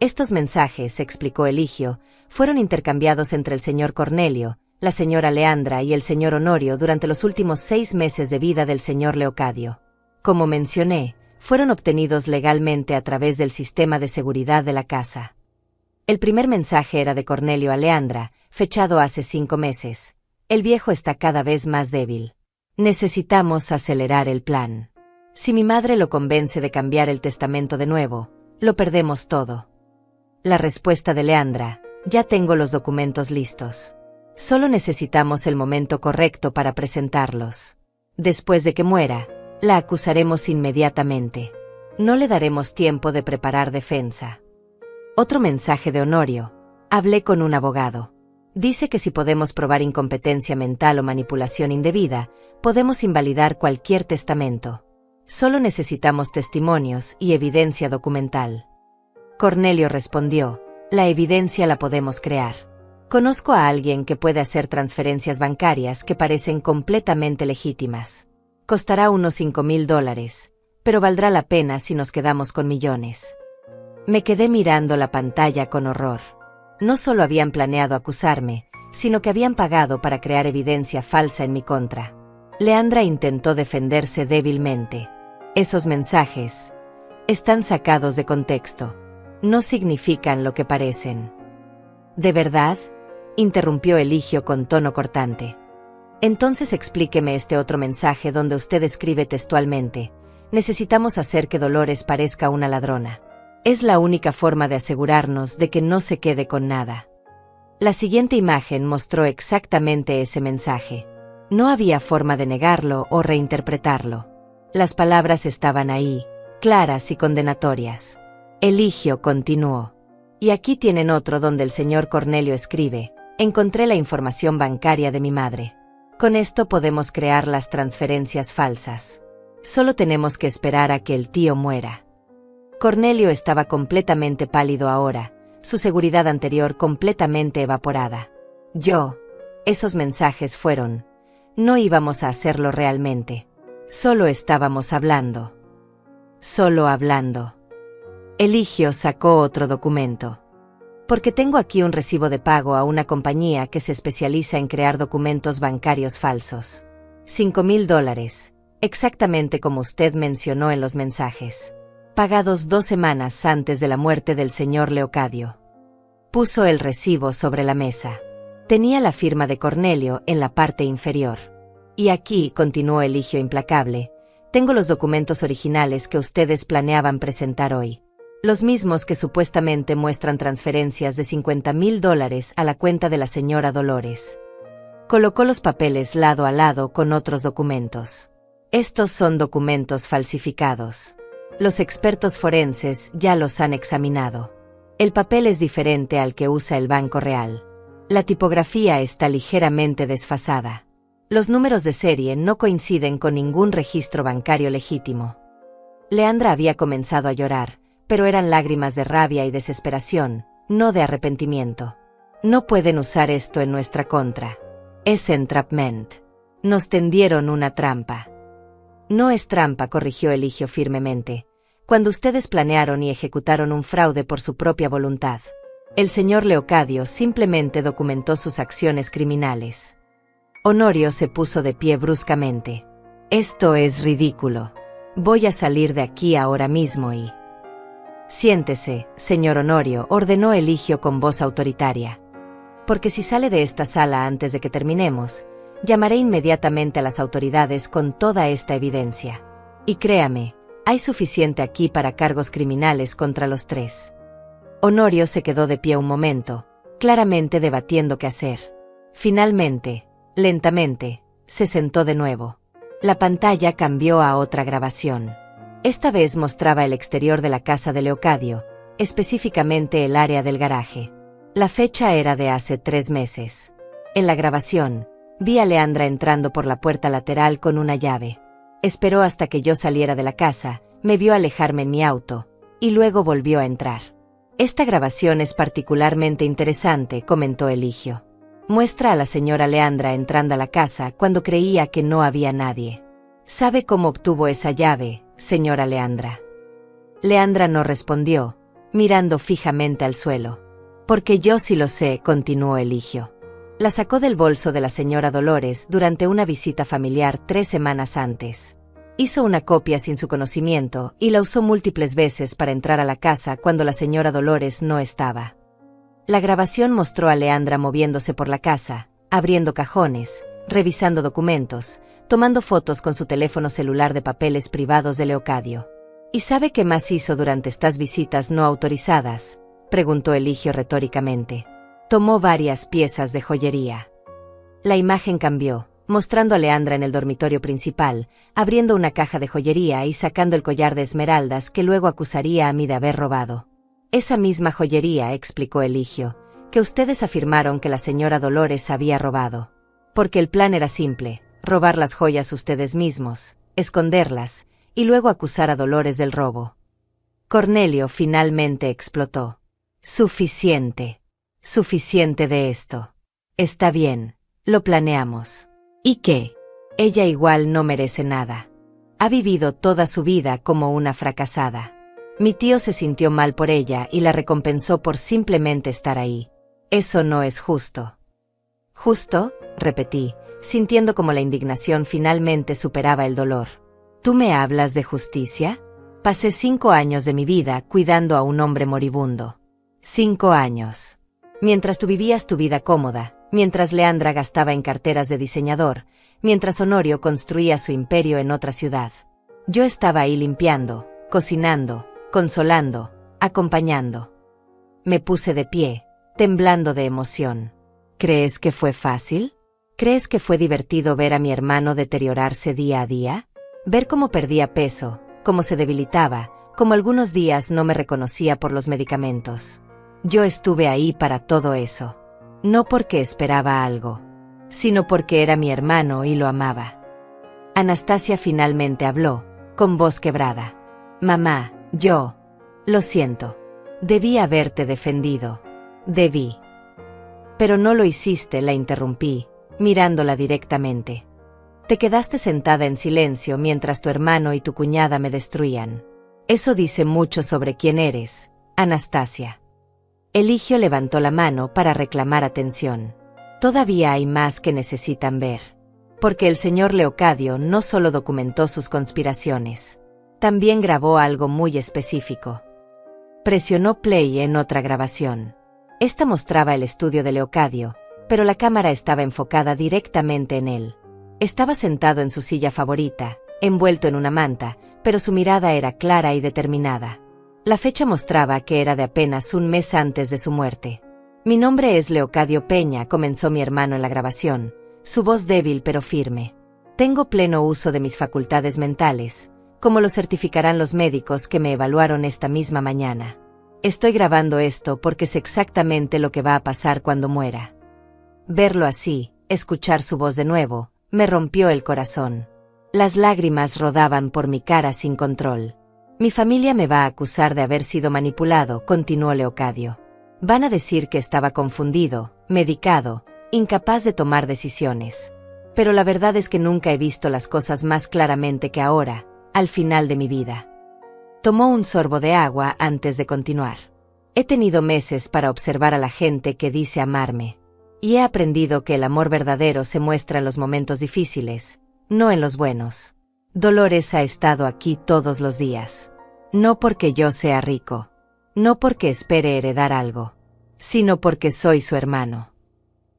Estos mensajes, explicó Eligio, fueron intercambiados entre el señor Cornelio, la señora Leandra y el señor Honorio durante los últimos 6 meses de vida del señor Leocadio. Como mencioné, fueron obtenidos legalmente a través del sistema de seguridad de la casa. El primer mensaje era de Cornelio a Leandra, fechado hace 5 meses. El viejo está cada vez más débil. Necesitamos acelerar el plan. Si mi madre lo convence de cambiar el testamento de nuevo, lo perdemos todo. La respuesta de Leandra: ya tengo los documentos listos. Solo necesitamos el momento correcto para presentarlos. Después de que muera, La acusaremos inmediatamente. No le daremos tiempo de preparar defensa. Otro mensaje de Honorio. Hablé con un abogado. Dice que si podemos probar incompetencia mental o manipulación indebida, podemos invalidar cualquier testamento. Solo necesitamos testimonios y evidencia documental. Cornelio respondió, la evidencia la podemos crear. Conozco a alguien que puede hacer transferencias bancarias que parecen completamente legítimas. Costará unos $5,000, pero valdrá la pena si nos quedamos con millones. Me quedé mirando la pantalla con horror. No solo habían planeado acusarme, sino que habían pagado para crear evidencia falsa en mi contra. Leandra intentó defenderse débilmente. Esos mensajes están sacados de contexto. No significan lo que parecen. ¿De verdad?, interrumpió Eligio con tono cortante. Entonces explíqueme este otro mensaje donde usted escribe textualmente: necesitamos hacer que Dolores parezca una ladrona. Es la única forma de asegurarnos de que no se quede con nada. La siguiente imagen mostró exactamente ese mensaje. No había forma de negarlo o reinterpretarlo. Las palabras estaban ahí, claras y condenatorias. Eligio continuó. Y aquí tienen otro donde el señor Cornelio escribe: encontré la información bancaria de mi madre. Con esto podemos crear las transferencias falsas. Solo tenemos que esperar a que el tío muera. Cornelio estaba completamente pálido ahora, su seguridad anterior completamente evaporada. Esos mensajes fueron. No íbamos a hacerlo realmente. Solo estábamos hablando. Solo hablando. Eligio sacó otro documento. Porque tengo aquí un recibo de pago a una compañía que se especializa en crear documentos bancarios falsos. $5,000, exactamente como usted mencionó en los mensajes. Pagados 2 semanas antes de la muerte del señor Leocadio. Puso el recibo sobre la mesa. Tenía la firma de Cornelio en la parte inferior. Y aquí, continuó Eligio implacable, tengo los documentos originales que ustedes planeaban presentar hoy. Los mismos que supuestamente muestran transferencias de $50,000 a la cuenta de la señora Dolores. Colocó los papeles lado a lado con otros documentos. Estos son documentos falsificados. Los expertos forenses ya los han examinado. El papel es diferente al que usa el Banco Real. La tipografía está ligeramente desfasada. Los números de serie no coinciden con ningún registro bancario legítimo. Leandra había comenzado a llorar, pero eran lágrimas de rabia y desesperación, no de arrepentimiento. No pueden usar esto en nuestra contra. Es entrapment. Nos tendieron una trampa. No es trampa, corrigió Eligio firmemente. Cuando ustedes planearon y ejecutaron un fraude por su propia voluntad. El señor Leocadio simplemente documentó sus acciones criminales. Honorio se puso de pie bruscamente. Esto es ridículo. Voy a salir de aquí ahora mismo y... Siéntese, señor Honorio, ordenó Eligio con voz autoritaria. Porque si sale de esta sala antes de que terminemos, llamaré inmediatamente a las autoridades con toda esta evidencia. Y créame, hay suficiente aquí para cargos criminales contra los 3. Honorio se quedó de pie un momento, claramente debatiendo qué hacer. Finalmente, lentamente, se sentó de nuevo. La pantalla cambió a otra grabación. Esta vez mostraba el exterior de la casa de Leocadio, específicamente el área del garaje. La fecha era de hace 3 meses. En la grabación, vi a Leandra entrando por la puerta lateral con una llave. Esperó hasta que yo saliera de la casa, me vio alejarme en mi auto, y luego volvió a entrar. Esta grabación es particularmente interesante, comentó Eligio. Muestra a la señora Leandra entrando a la casa cuando creía que no había nadie. ¿Sabe cómo obtuvo esa llave, señora Leandra? Leandra no respondió, mirando fijamente al suelo. Porque yo sí lo sé, continuó Eligio. La sacó del bolso de la señora Dolores durante una visita familiar 3 semanas antes. Hizo una copia sin su conocimiento y la usó múltiples veces para entrar a la casa cuando la señora Dolores no estaba. La grabación mostró a Leandra moviéndose por la casa, abriendo cajones, revisando documentos, tomando fotos con su teléfono celular de papeles privados de Leocadio. ¿Y sabe qué más hizo durante estas visitas no autorizadas?, preguntó Eligio retóricamente. Tomó varias piezas de joyería. La imagen cambió, mostrando a Leandra en el dormitorio principal, abriendo una caja de joyería y sacando el collar de esmeraldas que luego acusaría a mí de haber robado. Esa misma joyería, explicó Eligio, que ustedes afirmaron que la señora Dolores había robado. Porque el plan era simple, robar las joyas ustedes mismos, esconderlas, y luego acusar a Dolores del robo. Cornelio finalmente explotó. Suficiente. Suficiente de esto. Está bien, lo planeamos. ¿Y qué? Ella igual no merece nada. Ha vivido toda su vida como una fracasada. Mi tío se sintió mal por ella y la recompensó por simplemente estar ahí. Eso no es justo. ¿Justo? Repetí, sintiendo como la indignación finalmente superaba el dolor. ¿Tú me hablas de justicia? Pasé 5 años de mi vida cuidando a un hombre moribundo. 5 años. Mientras tú vivías tu vida cómoda, mientras Leandra gastaba en carteras de diseñador, mientras Honorio construía su imperio en otra ciudad. Yo estaba ahí limpiando, cocinando, consolando, acompañando. Me puse de pie, temblando de emoción. ¿Crees que fue fácil? ¿Crees que fue divertido ver a mi hermano deteriorarse día a día? Ver cómo perdía peso, cómo se debilitaba, cómo algunos días no me reconocía por los medicamentos. Yo estuve ahí para todo eso. No porque esperaba algo, sino porque era mi hermano y lo amaba. Anastasia finalmente habló, con voz quebrada. Mamá, lo siento. Debí haberte defendido. Debí. Pero no lo hiciste, la interrumpí, mirándola directamente. Te quedaste sentada en silencio mientras tu hermano y tu cuñada me destruían. Eso dice mucho sobre quién eres, Anastasia. Eligio levantó la mano para reclamar atención. Todavía hay más que necesitan ver. Porque el señor Leocadio no solo documentó sus conspiraciones, también grabó algo muy específico. Presionó play en otra grabación. Esta mostraba el estudio de Leocadio, pero la cámara estaba enfocada directamente en él. Estaba sentado en su silla favorita, envuelto en una manta, pero su mirada era clara y determinada. La fecha mostraba que era de apenas un mes antes de su muerte. Mi nombre es Leocadio Peña, comenzó mi hermano en la grabación, su voz débil pero firme. Tengo pleno uso de mis facultades mentales, como lo certificarán los médicos que me evaluaron esta misma mañana. Estoy grabando esto porque sé exactamente lo que va a pasar cuando muera. Verlo así, escuchar su voz de nuevo, me rompió el corazón. Las lágrimas rodaban por mi cara sin control. Mi familia me va a acusar de haber sido manipulado, continuó Leocadio. Van a decir que estaba confundido, medicado, incapaz de tomar decisiones. Pero la verdad es que nunca he visto las cosas más claramente que ahora, al final de mi vida. Tomó un sorbo de agua antes de continuar. He tenido meses para observar a la gente que dice amarme. Y he aprendido que el amor verdadero se muestra en los momentos difíciles, no en los buenos. Dolores ha estado aquí todos los días. No porque yo sea rico. No porque espere heredar algo. Sino porque soy su hermano.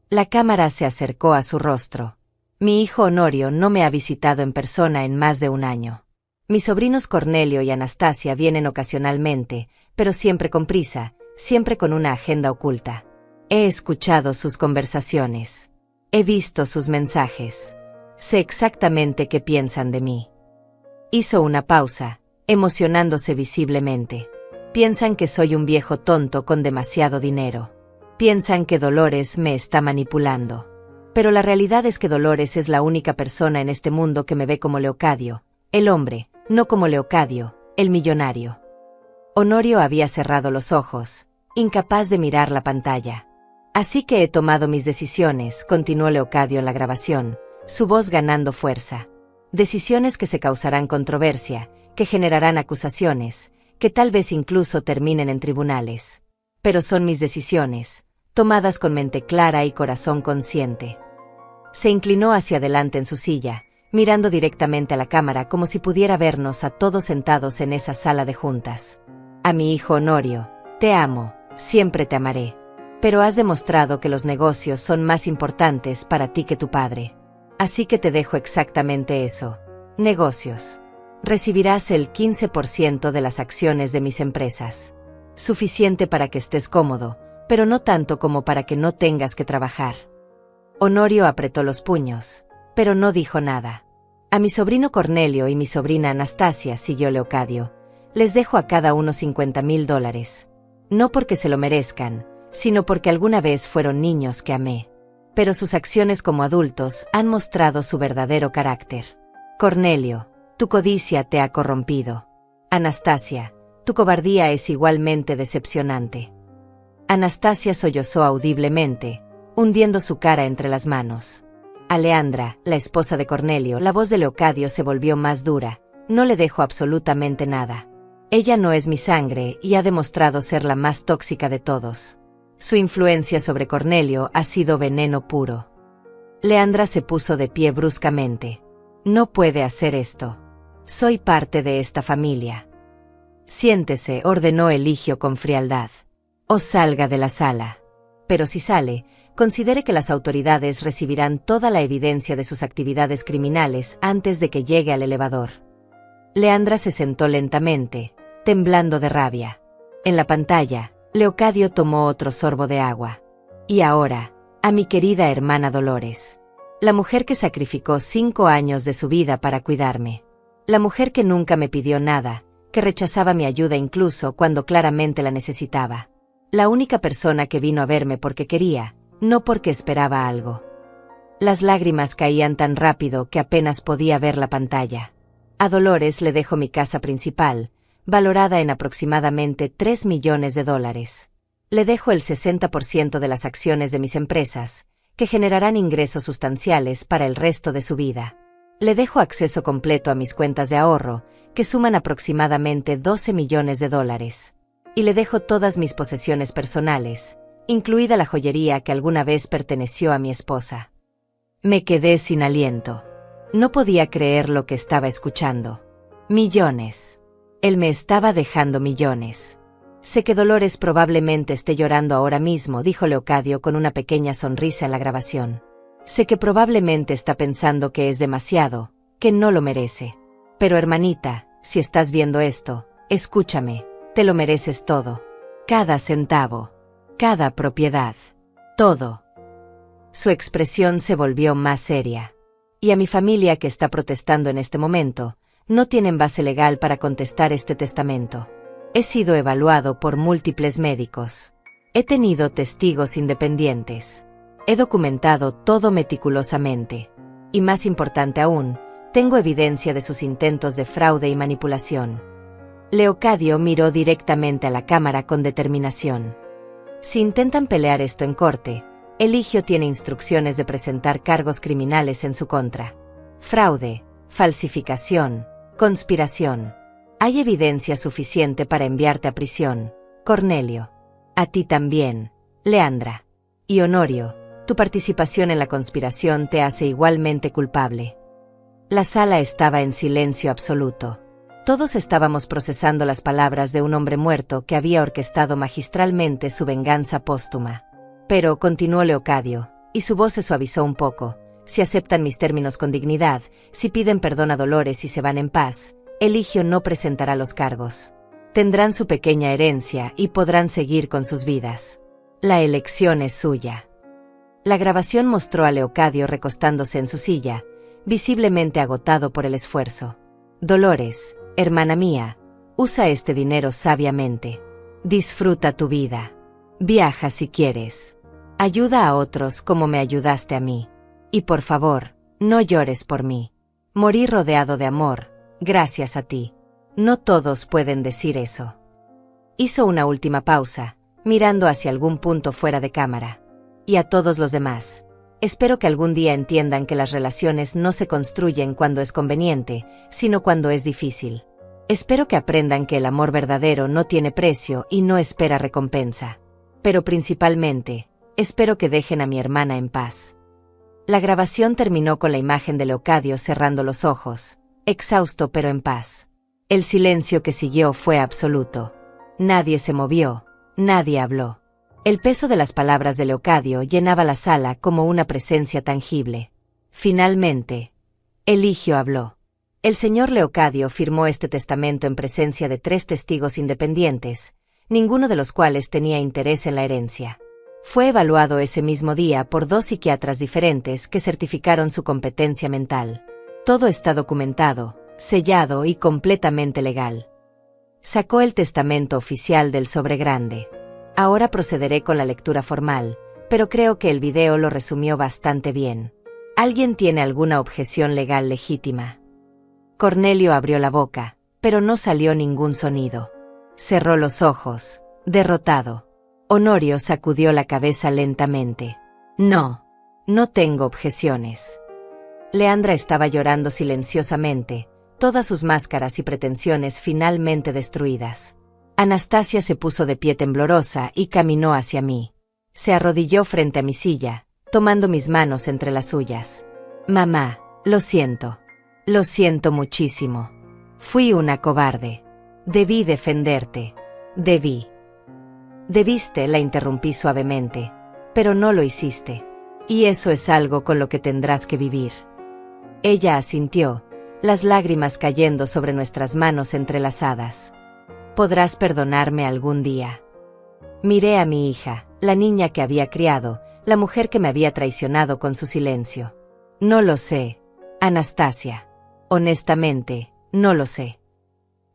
La cámara se acercó a su rostro. Mi hijo Honorio no me ha visitado en persona en más de un año. Mis sobrinos Cornelio y Anastasia vienen ocasionalmente, pero siempre con prisa, siempre con una agenda oculta. He escuchado sus conversaciones. He visto sus mensajes. Sé exactamente qué piensan de mí. Hizo una pausa, emocionándose visiblemente. Piensan que soy un viejo tonto con demasiado dinero. Piensan que Dolores me está manipulando. Pero la realidad es que Dolores es la única persona en este mundo que me ve como Leocadio, el hombre, no como Leocadio, el millonario. Honorio había cerrado los ojos, incapaz de mirar la pantalla. Así que he tomado mis decisiones, continuó Leocadio en la grabación, su voz ganando fuerza. Decisiones que se causarán controversia, que generarán acusaciones, que tal vez incluso terminen en tribunales. Pero son mis decisiones, tomadas con mente clara y corazón consciente. Se inclinó hacia adelante en su silla, mirando directamente a la cámara como si pudiera vernos a todos sentados en esa sala de juntas. A mi hijo Honorio, te amo, siempre te amaré. Pero has demostrado que los negocios son más importantes para ti que tu padre. Así que te dejo exactamente eso. Negocios. Recibirás el 15% de las acciones de mis empresas. Suficiente para que estés cómodo, pero no tanto como para que no tengas que trabajar. Honorio apretó los puños. pero no dijo nada. A mi sobrino Cornelio y mi sobrina Anastasia, siguió Leocadio, les dejo a cada uno $50,000. No porque se lo merezcan, sino porque alguna vez fueron niños que amé. Pero sus acciones como adultos han mostrado su verdadero carácter. Cornelio, tu codicia te ha corrompido. Anastasia, tu cobardía es igualmente decepcionante. Anastasia sollozó audiblemente, hundiendo su cara entre las manos. A Leandra, la esposa de Cornelio, la voz de Leocadio se volvió más dura. No le dejo absolutamente nada. Ella no es mi sangre y ha demostrado ser la más tóxica de todos. Su influencia sobre Cornelio ha sido veneno puro. Leandra se puso de pie bruscamente. No puede hacer esto. Soy parte de esta familia. Siéntese, ordenó Eligio con frialdad. O salga de la sala. Pero si sale, considere que las autoridades recibirán toda la evidencia de sus actividades criminales antes de que llegue al elevador. Leandra se sentó lentamente, temblando de rabia. En la pantalla, Leocadio tomó otro sorbo de agua. Y ahora, a mi querida hermana Dolores. La mujer que sacrificó 5 años de su vida para cuidarme. La mujer que nunca me pidió nada, que rechazaba mi ayuda incluso cuando claramente la necesitaba. La única persona que vino a verme porque quería, no porque esperaba algo. Las lágrimas caían tan rápido que apenas podía ver la pantalla. A Dolores le dejo mi casa principal, valorada en aproximadamente $3 millones. Le dejo el 60% de las acciones de mis empresas, que generarán ingresos sustanciales para el resto de su vida. Le dejo acceso completo a mis cuentas de ahorro, que suman aproximadamente $12 millones. Y le dejo todas mis posesiones personales, incluida la joyería que alguna vez perteneció a mi esposa. Me quedé sin aliento. No podía creer lo que estaba escuchando. Millones. Él me estaba dejando millones. Sé que Dolores probablemente esté llorando ahora mismo, dijo Leocadio con una pequeña sonrisa en la grabación. Sé que probablemente está pensando que es demasiado, que no lo merece. Pero hermanita, si estás viendo esto, escúchame, te lo mereces todo. Cada centavo. Cada propiedad. Todo. Su expresión se volvió más seria. Y a mi familia que está protestando en este momento, no tienen base legal para contestar este testamento. He sido evaluado por múltiples médicos. He tenido testigos independientes. He documentado todo meticulosamente. Y más importante aún, tengo evidencia de sus intentos de fraude y manipulación. Leocadio miró directamente a la cámara con determinación. Si intentan pelear esto en corte, Eligio tiene instrucciones de presentar cargos criminales en su contra. Fraude, falsificación, conspiración. Hay evidencia suficiente para enviarte a prisión, Cornelio. A ti también, Leandra. Y Honorio, tu participación en la conspiración te hace igualmente culpable. La sala estaba en silencio absoluto. Todos estábamos procesando las palabras de un hombre muerto que había orquestado magistralmente su venganza póstuma. Pero, continuó Leocadio, y su voz se suavizó un poco, si aceptan mis términos con dignidad, si piden perdón a Dolores y se van en paz, Eligio no presentará los cargos. Tendrán su pequeña herencia y podrán seguir con sus vidas. La elección es suya. La grabación mostró a Leocadio recostándose en su silla, visiblemente agotado por el esfuerzo. Dolores, hermana mía, usa este dinero sabiamente. Disfruta tu vida. Viaja si quieres. Ayuda a otros como me ayudaste a mí. Y por favor, no llores por mí. Morí rodeado de amor, gracias a ti. No todos pueden decir eso. Hizo una última pausa, mirando hacia algún punto fuera de cámara. Y a todos los demás. Espero que algún día entiendan que las relaciones no se construyen cuando es conveniente, sino cuando es difícil. Espero que aprendan que el amor verdadero no tiene precio y no espera recompensa. Pero principalmente, espero que dejen a mi hermana en paz. La grabación terminó con la imagen de Leocadio cerrando los ojos, exhausto pero en paz. El silencio que siguió fue absoluto. Nadie se movió, nadie habló. El peso de las palabras de Leocadio llenaba la sala como una presencia tangible. Finalmente, Eligio habló. El señor Leocadio firmó este testamento en presencia de 3 testigos independientes, ninguno de los cuales tenía interés en la herencia. Fue evaluado ese mismo día por 2 psiquiatras diferentes que certificaron su competencia mental. Todo está documentado, sellado y completamente legal. Sacó el testamento oficial del sobre grande. Ahora procederé con la lectura formal, pero creo que el video lo resumió bastante bien. ¿Alguien tiene alguna objeción legal legítima? Cornelio abrió la boca, pero no salió ningún sonido. Cerró los ojos, derrotado. Honorio sacudió la cabeza lentamente. No tengo objeciones. Leandra estaba llorando silenciosamente, todas sus máscaras y pretensiones finalmente destruidas. Anastasia se puso de pie temblorosa y caminó hacia mí. Se arrodilló frente a mi silla, tomando mis manos entre las suyas. Mamá, lo siento. Lo siento muchísimo. Fui una cobarde. Debí defenderte. Debiste, la interrumpí suavemente, pero no lo hiciste. Y eso es algo con lo que tendrás que vivir. Ella asintió, las lágrimas cayendo sobre nuestras manos entrelazadas. ¿Podrás perdonarme algún día? Miré a mi hija, la niña que había criado, la mujer que me había traicionado con su silencio. No lo sé, Anastasia. Honestamente, no lo sé.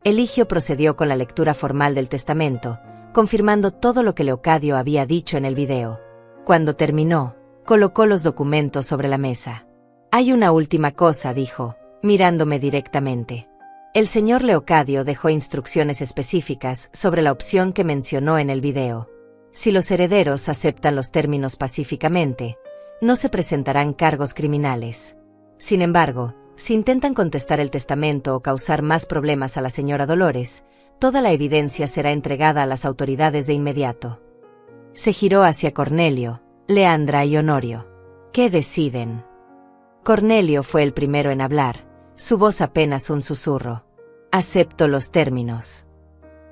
Eligio procedió con la lectura formal del testamento, confirmando todo lo que Leocadio había dicho en el video. Cuando terminó, colocó los documentos sobre la mesa. Hay una última cosa, dijo, mirándome directamente. El señor Leocadio dejó instrucciones específicas sobre la opción que mencionó en el video. Si los herederos aceptan los términos pacíficamente, no se presentarán cargos criminales. Sin embargo, si intentan contestar el testamento o causar más problemas a la señora Dolores, toda la evidencia será entregada a las autoridades de inmediato. Se giró hacia Cornelio, Leandra y Honorio. ¿Qué deciden? Cornelio fue el primero en hablar, su voz apenas un susurro. Acepto los términos.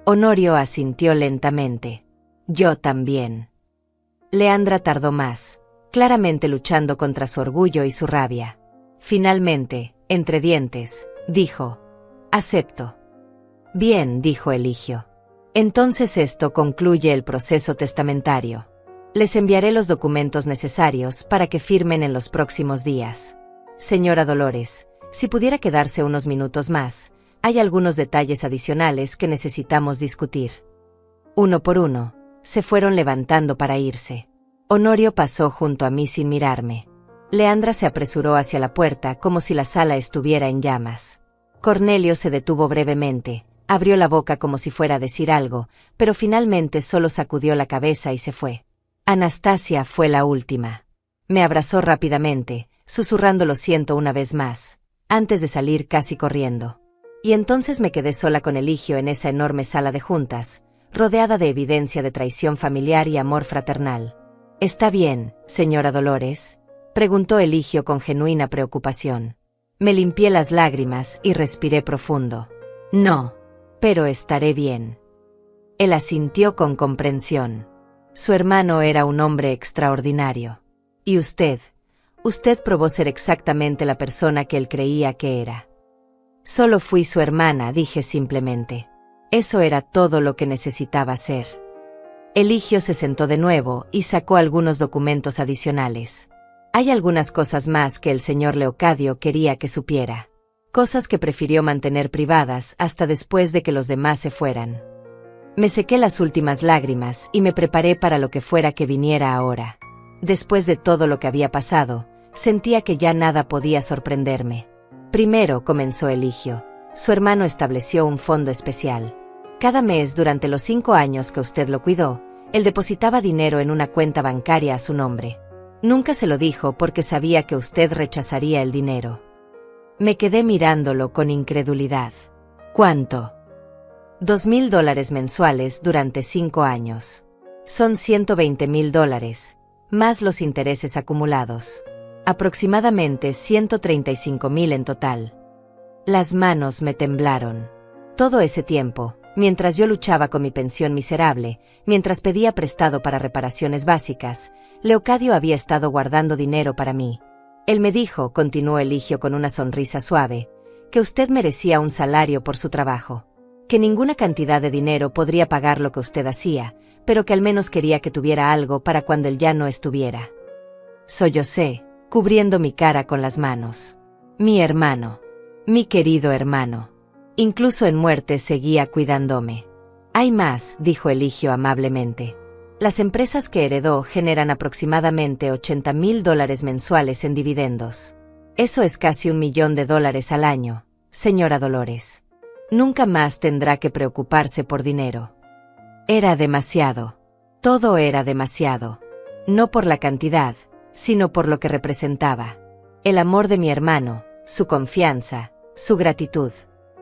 Honorio asintió lentamente. Yo también. Leandra tardó más, claramente luchando contra su orgullo y su rabia. Finalmente, entre dientes, dijo: acepto. Bien, dijo Eligio. Entonces esto concluye el proceso testamentario. Les enviaré los documentos necesarios para que firmen en los próximos días. Señora Dolores, si pudiera quedarse unos minutos más, hay algunos detalles adicionales que necesitamos discutir. Uno por uno, se fueron levantando para irse. Honorio pasó junto a mí sin mirarme. Leandra se apresuró hacia la puerta como si la sala estuviera en llamas. Cornelio se detuvo brevemente. Abrió la boca como si fuera a decir algo, pero finalmente solo sacudió la cabeza y se fue. Anastasia fue la última. Me abrazó rápidamente, susurrando lo siento una vez más, antes de salir casi corriendo. Y entonces me quedé sola con Eligio en esa enorme sala de juntas, rodeada de evidencia de traición familiar y amor fraternal. ¿Está bien, señora Dolores?, preguntó Eligio con genuina preocupación. Me limpié las lágrimas y respiré profundo. No. Pero estaré bien. Él asintió con comprensión. Su hermano era un hombre extraordinario. Y usted probó ser exactamente la persona que él creía que era. Solo fui su hermana, dije simplemente. Eso era todo lo que necesitaba ser. Eligio se sentó de nuevo y sacó algunos documentos adicionales. Hay algunas cosas más que el señor Leocadio quería que supiera. Cosas que prefirió mantener privadas hasta después de que los demás se fueran. Me sequé las últimas lágrimas y me preparé para lo que fuera que viniera ahora. Después de todo lo que había pasado, sentía que ya nada podía sorprenderme. Primero, comenzó Eligio, su hermano estableció un fondo especial. Cada mes durante los 5 años que usted lo cuidó, él depositaba dinero en una cuenta bancaria a su nombre. Nunca se lo dijo porque sabía que usted rechazaría el dinero. Me quedé mirándolo con incredulidad. ¿Cuánto? $2,000 mensuales durante 5 años. Son $120,000, más los intereses acumulados. Aproximadamente 135,000 en total. Las manos me temblaron. Todo ese tiempo, mientras yo luchaba con mi pensión miserable, mientras pedía prestado para reparaciones básicas, Leocadio había estado guardando dinero para mí. Él me dijo, continuó Eligio con una sonrisa suave, que usted merecía un salario por su trabajo, que ninguna cantidad de dinero podría pagar lo que usted hacía, pero que al menos quería que tuviera algo para cuando él ya no estuviera. Sollocé, cubriendo mi cara con las manos. Mi hermano. Mi querido hermano. Incluso en muerte seguía cuidándome. Hay más, dijo Eligio amablemente. Las empresas que heredó generan aproximadamente $80,000 mensuales en dividendos. Eso es casi $1 millón al año, señora Dolores. Nunca más tendrá que preocuparse por dinero. Era demasiado. Todo era demasiado. No por la cantidad, sino por lo que representaba. El amor de mi hermano, su confianza, su gratitud.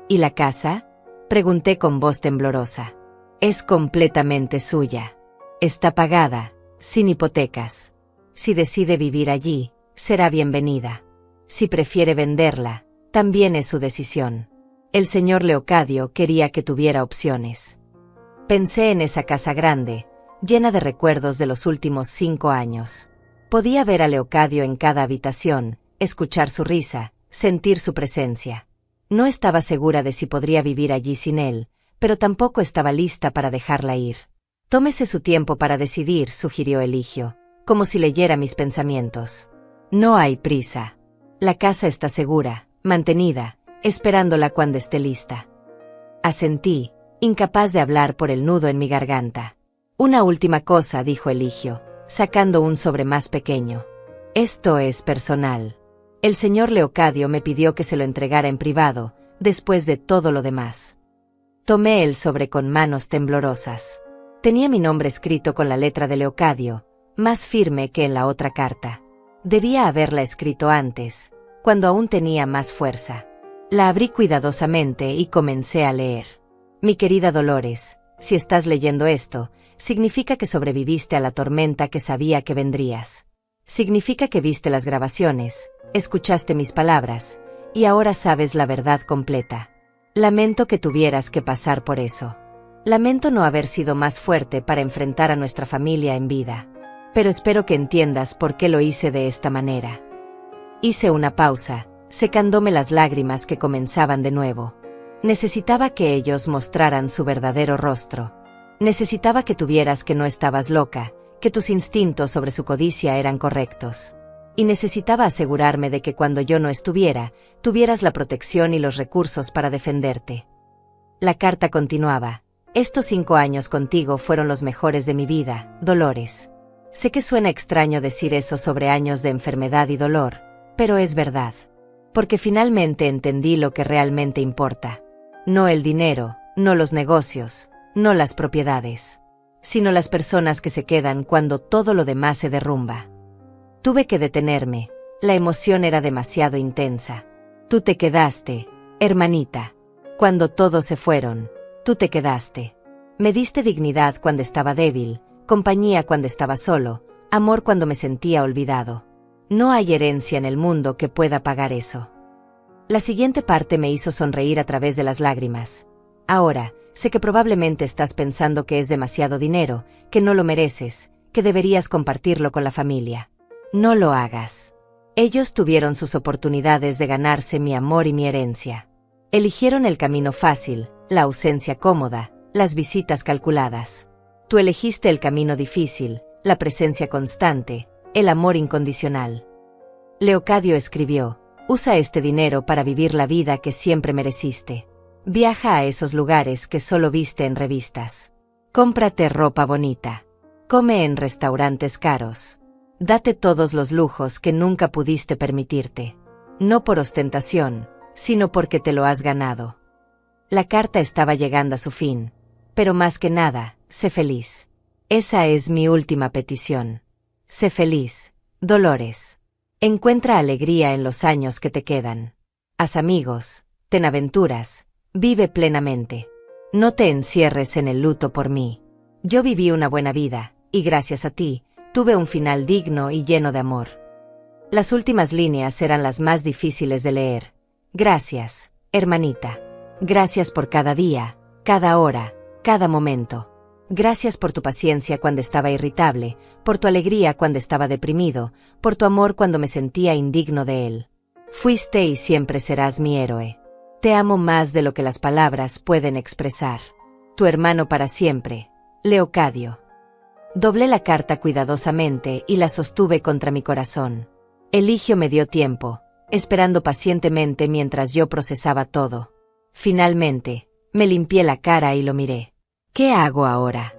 ¿Y la casa? Pregunté con voz temblorosa. Es completamente suya. Está pagada, sin hipotecas. Si decide vivir allí, será bienvenida. Si prefiere venderla, también es su decisión. El señor Leocadio quería que tuviera opciones. Pensé en esa casa grande, llena de recuerdos de los últimos 5 años. Podía ver a Leocadio en cada habitación, escuchar su risa, sentir su presencia. No estaba segura de si podría vivir allí sin él, pero tampoco estaba lista para dejarla ir. Tómese su tiempo para decidir, sugirió Eligio, como si leyera mis pensamientos. No hay prisa. La casa está segura, mantenida, esperándola cuando esté lista. Asentí, incapaz de hablar por el nudo en mi garganta. Una última cosa, dijo Eligio, sacando un sobre más pequeño. Esto es personal. El señor Leocadio me pidió que se lo entregara en privado, después de todo lo demás. Tomé el sobre con manos temblorosas. Tenía mi nombre escrito con la letra de Leocadio, más firme que en la otra carta. Debía haberla escrito antes, cuando aún tenía más fuerza. La abrí cuidadosamente y comencé a leer. Mi querida Dolores, si estás leyendo esto, significa que sobreviviste a la tormenta que sabía que vendrías. Significa que viste las grabaciones, escuchaste mis palabras, y ahora sabes la verdad completa. Lamento que tuvieras que pasar por eso. Lamento no haber sido más fuerte para enfrentar a nuestra familia en vida. Pero espero que entiendas por qué lo hice de esta manera. Hice una pausa, secándome las lágrimas que comenzaban de nuevo. Necesitaba que ellos mostraran su verdadero rostro. Necesitaba que tuvieras que no estabas loca, que tus instintos sobre su codicia eran correctos. Y necesitaba asegurarme de que cuando yo no estuviera, tuvieras la protección y los recursos para defenderte. La carta continuaba. Estos 5 años contigo fueron los mejores de mi vida, Dolores. Sé que suena extraño decir eso sobre años de enfermedad y dolor, pero es verdad. Porque finalmente entendí lo que realmente importa. No el dinero, no los negocios, no las propiedades, sino las personas que se quedan cuando todo lo demás se derrumba. Tuve que detenerme, la emoción era demasiado intensa. Tú te quedaste, hermanita. Cuando todos se fueron, tú te quedaste. Me diste dignidad cuando estaba débil, compañía cuando estaba solo, amor cuando me sentía olvidado. No hay herencia en el mundo que pueda pagar eso. La siguiente parte me hizo sonreír a través de las lágrimas. Ahora, sé que probablemente estás pensando que es demasiado dinero, que no lo mereces, que deberías compartirlo con la familia. No lo hagas. Ellos tuvieron sus oportunidades de ganarse mi amor y mi herencia. Eligieron el camino fácil, la ausencia cómoda, las visitas calculadas. Tú elegiste el camino difícil, la presencia constante, el amor incondicional. Leocadio escribió, usa este dinero para vivir la vida que siempre mereciste. Viaja a esos lugares que solo viste en revistas. Cómprate ropa bonita. Come en restaurantes caros. Date todos los lujos que nunca pudiste permitirte. No por ostentación, sino porque te lo has ganado. La carta estaba llegando a su fin. Pero más que nada, sé feliz. Esa es mi última petición. Sé feliz, Dolores. Encuentra alegría en los años que te quedan. Haz amigos, ten aventuras, vive plenamente. No te encierres en el luto por mí. Yo viví una buena vida, y gracias a ti, tuve un final digno y lleno de amor. Las últimas líneas eran las más difíciles de leer. Gracias, hermanita. Gracias por cada día, cada hora, cada momento. Gracias por tu paciencia cuando estaba irritable, por tu alegría cuando estaba deprimido, por tu amor cuando me sentía indigno de él. Fuiste y siempre serás mi héroe. Te amo más de lo que las palabras pueden expresar. Tu hermano para siempre, Leocadio. Doblé la carta cuidadosamente y la sostuve contra mi corazón. Eligio me dio tiempo, esperando pacientemente mientras yo procesaba todo. Finalmente, me limpié la cara y lo miré. ¿Qué hago ahora?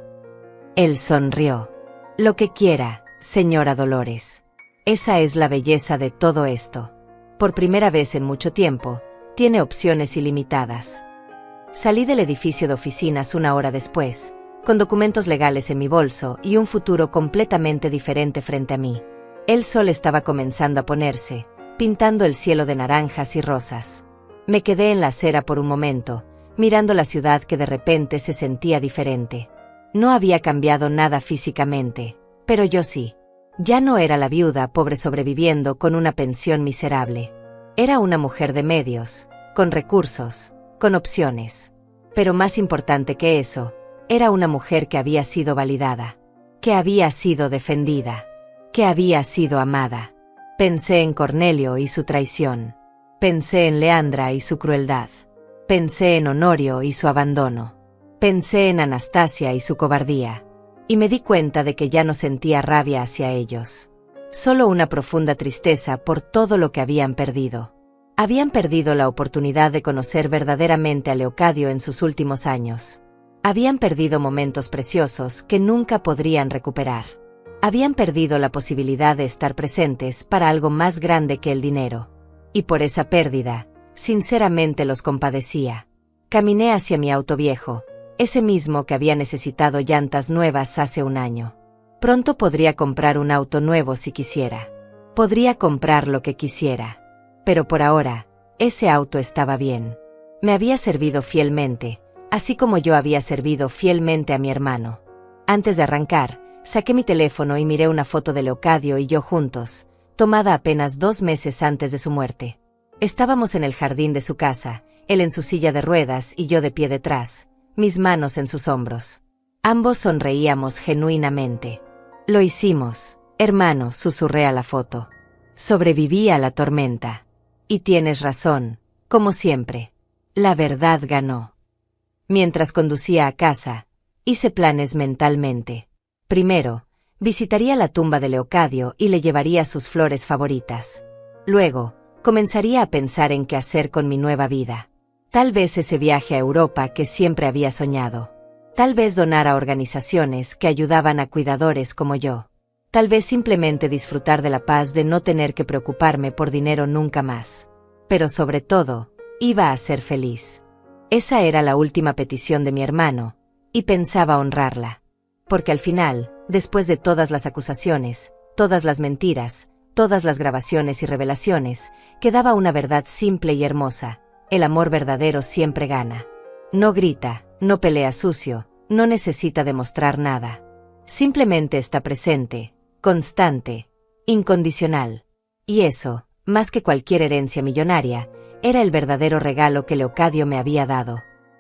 Él sonrió. Lo que quiera, señora Dolores. Esa es la belleza de todo esto. Por primera vez en mucho tiempo, tiene opciones ilimitadas. Salí del edificio de oficinas una hora después, con documentos legales en mi bolso y un futuro completamente diferente frente a mí. El sol estaba comenzando a ponerse, pintando el cielo de naranjas y rosas. Me quedé en la acera por un momento, mirando la ciudad que de repente se sentía diferente. No había cambiado nada físicamente, pero yo sí. Ya no era la viuda pobre sobreviviendo con una pensión miserable. Era una mujer de medios, con recursos, con opciones. Pero más importante que eso, era una mujer que había sido validada, que había sido defendida, que había sido amada. Pensé en Cornelio y su traición. Pensé en Leandra y su crueldad. Pensé en Honorio y su abandono. Pensé en Anastasia y su cobardía. Y me di cuenta de que ya no sentía rabia hacia ellos. Solo una profunda tristeza por todo lo que habían perdido. Habían perdido la oportunidad de conocer verdaderamente a Leocadio en sus últimos años. Habían perdido momentos preciosos que nunca podrían recuperar. Habían perdido la posibilidad de estar presentes para algo más grande que el dinero. Y por esa pérdida, sinceramente los compadecía. Caminé hacia mi auto viejo, ese mismo que había necesitado llantas nuevas hace un año. Pronto podría comprar un auto nuevo si quisiera. Podría comprar lo que quisiera. Pero por ahora, ese auto estaba bien. Me había servido fielmente, así como yo había servido fielmente a mi hermano. Antes de arrancar, saqué mi teléfono y miré una foto de Leocadio y yo juntos, tomada apenas 2 meses antes de su muerte. Estábamos en el jardín de su casa, él en su silla de ruedas y yo de pie detrás, mis manos en sus hombros. Ambos sonreíamos genuinamente. Lo hicimos, hermano, susurré a la foto. Sobreviví a la tormenta. Y tienes razón, como siempre. La verdad ganó. Mientras conducía a casa, hice planes mentalmente. Primero, visitaría la tumba de Leocadio y le llevaría sus flores favoritas. Luego, comenzaría a pensar en qué hacer con mi nueva vida. Tal vez ese viaje a Europa que siempre había soñado. Tal vez donar a organizaciones que ayudaban a cuidadores como yo. Tal vez simplemente disfrutar de la paz de no tener que preocuparme por dinero nunca más. Pero sobre todo, iba a ser feliz. Esa era la última petición de mi hermano, y pensaba honrarla. Porque al final, después de todas las acusaciones, todas las mentiras, todas las grabaciones y revelaciones, quedaba una verdad simple y hermosa: el amor verdadero siempre gana. No grita, no pelea sucio, no necesita demostrar nada. Simplemente está presente, constante, incondicional. Y eso, más que cualquier herencia millonaria, era el verdadero regalo que Leocadio me había dado.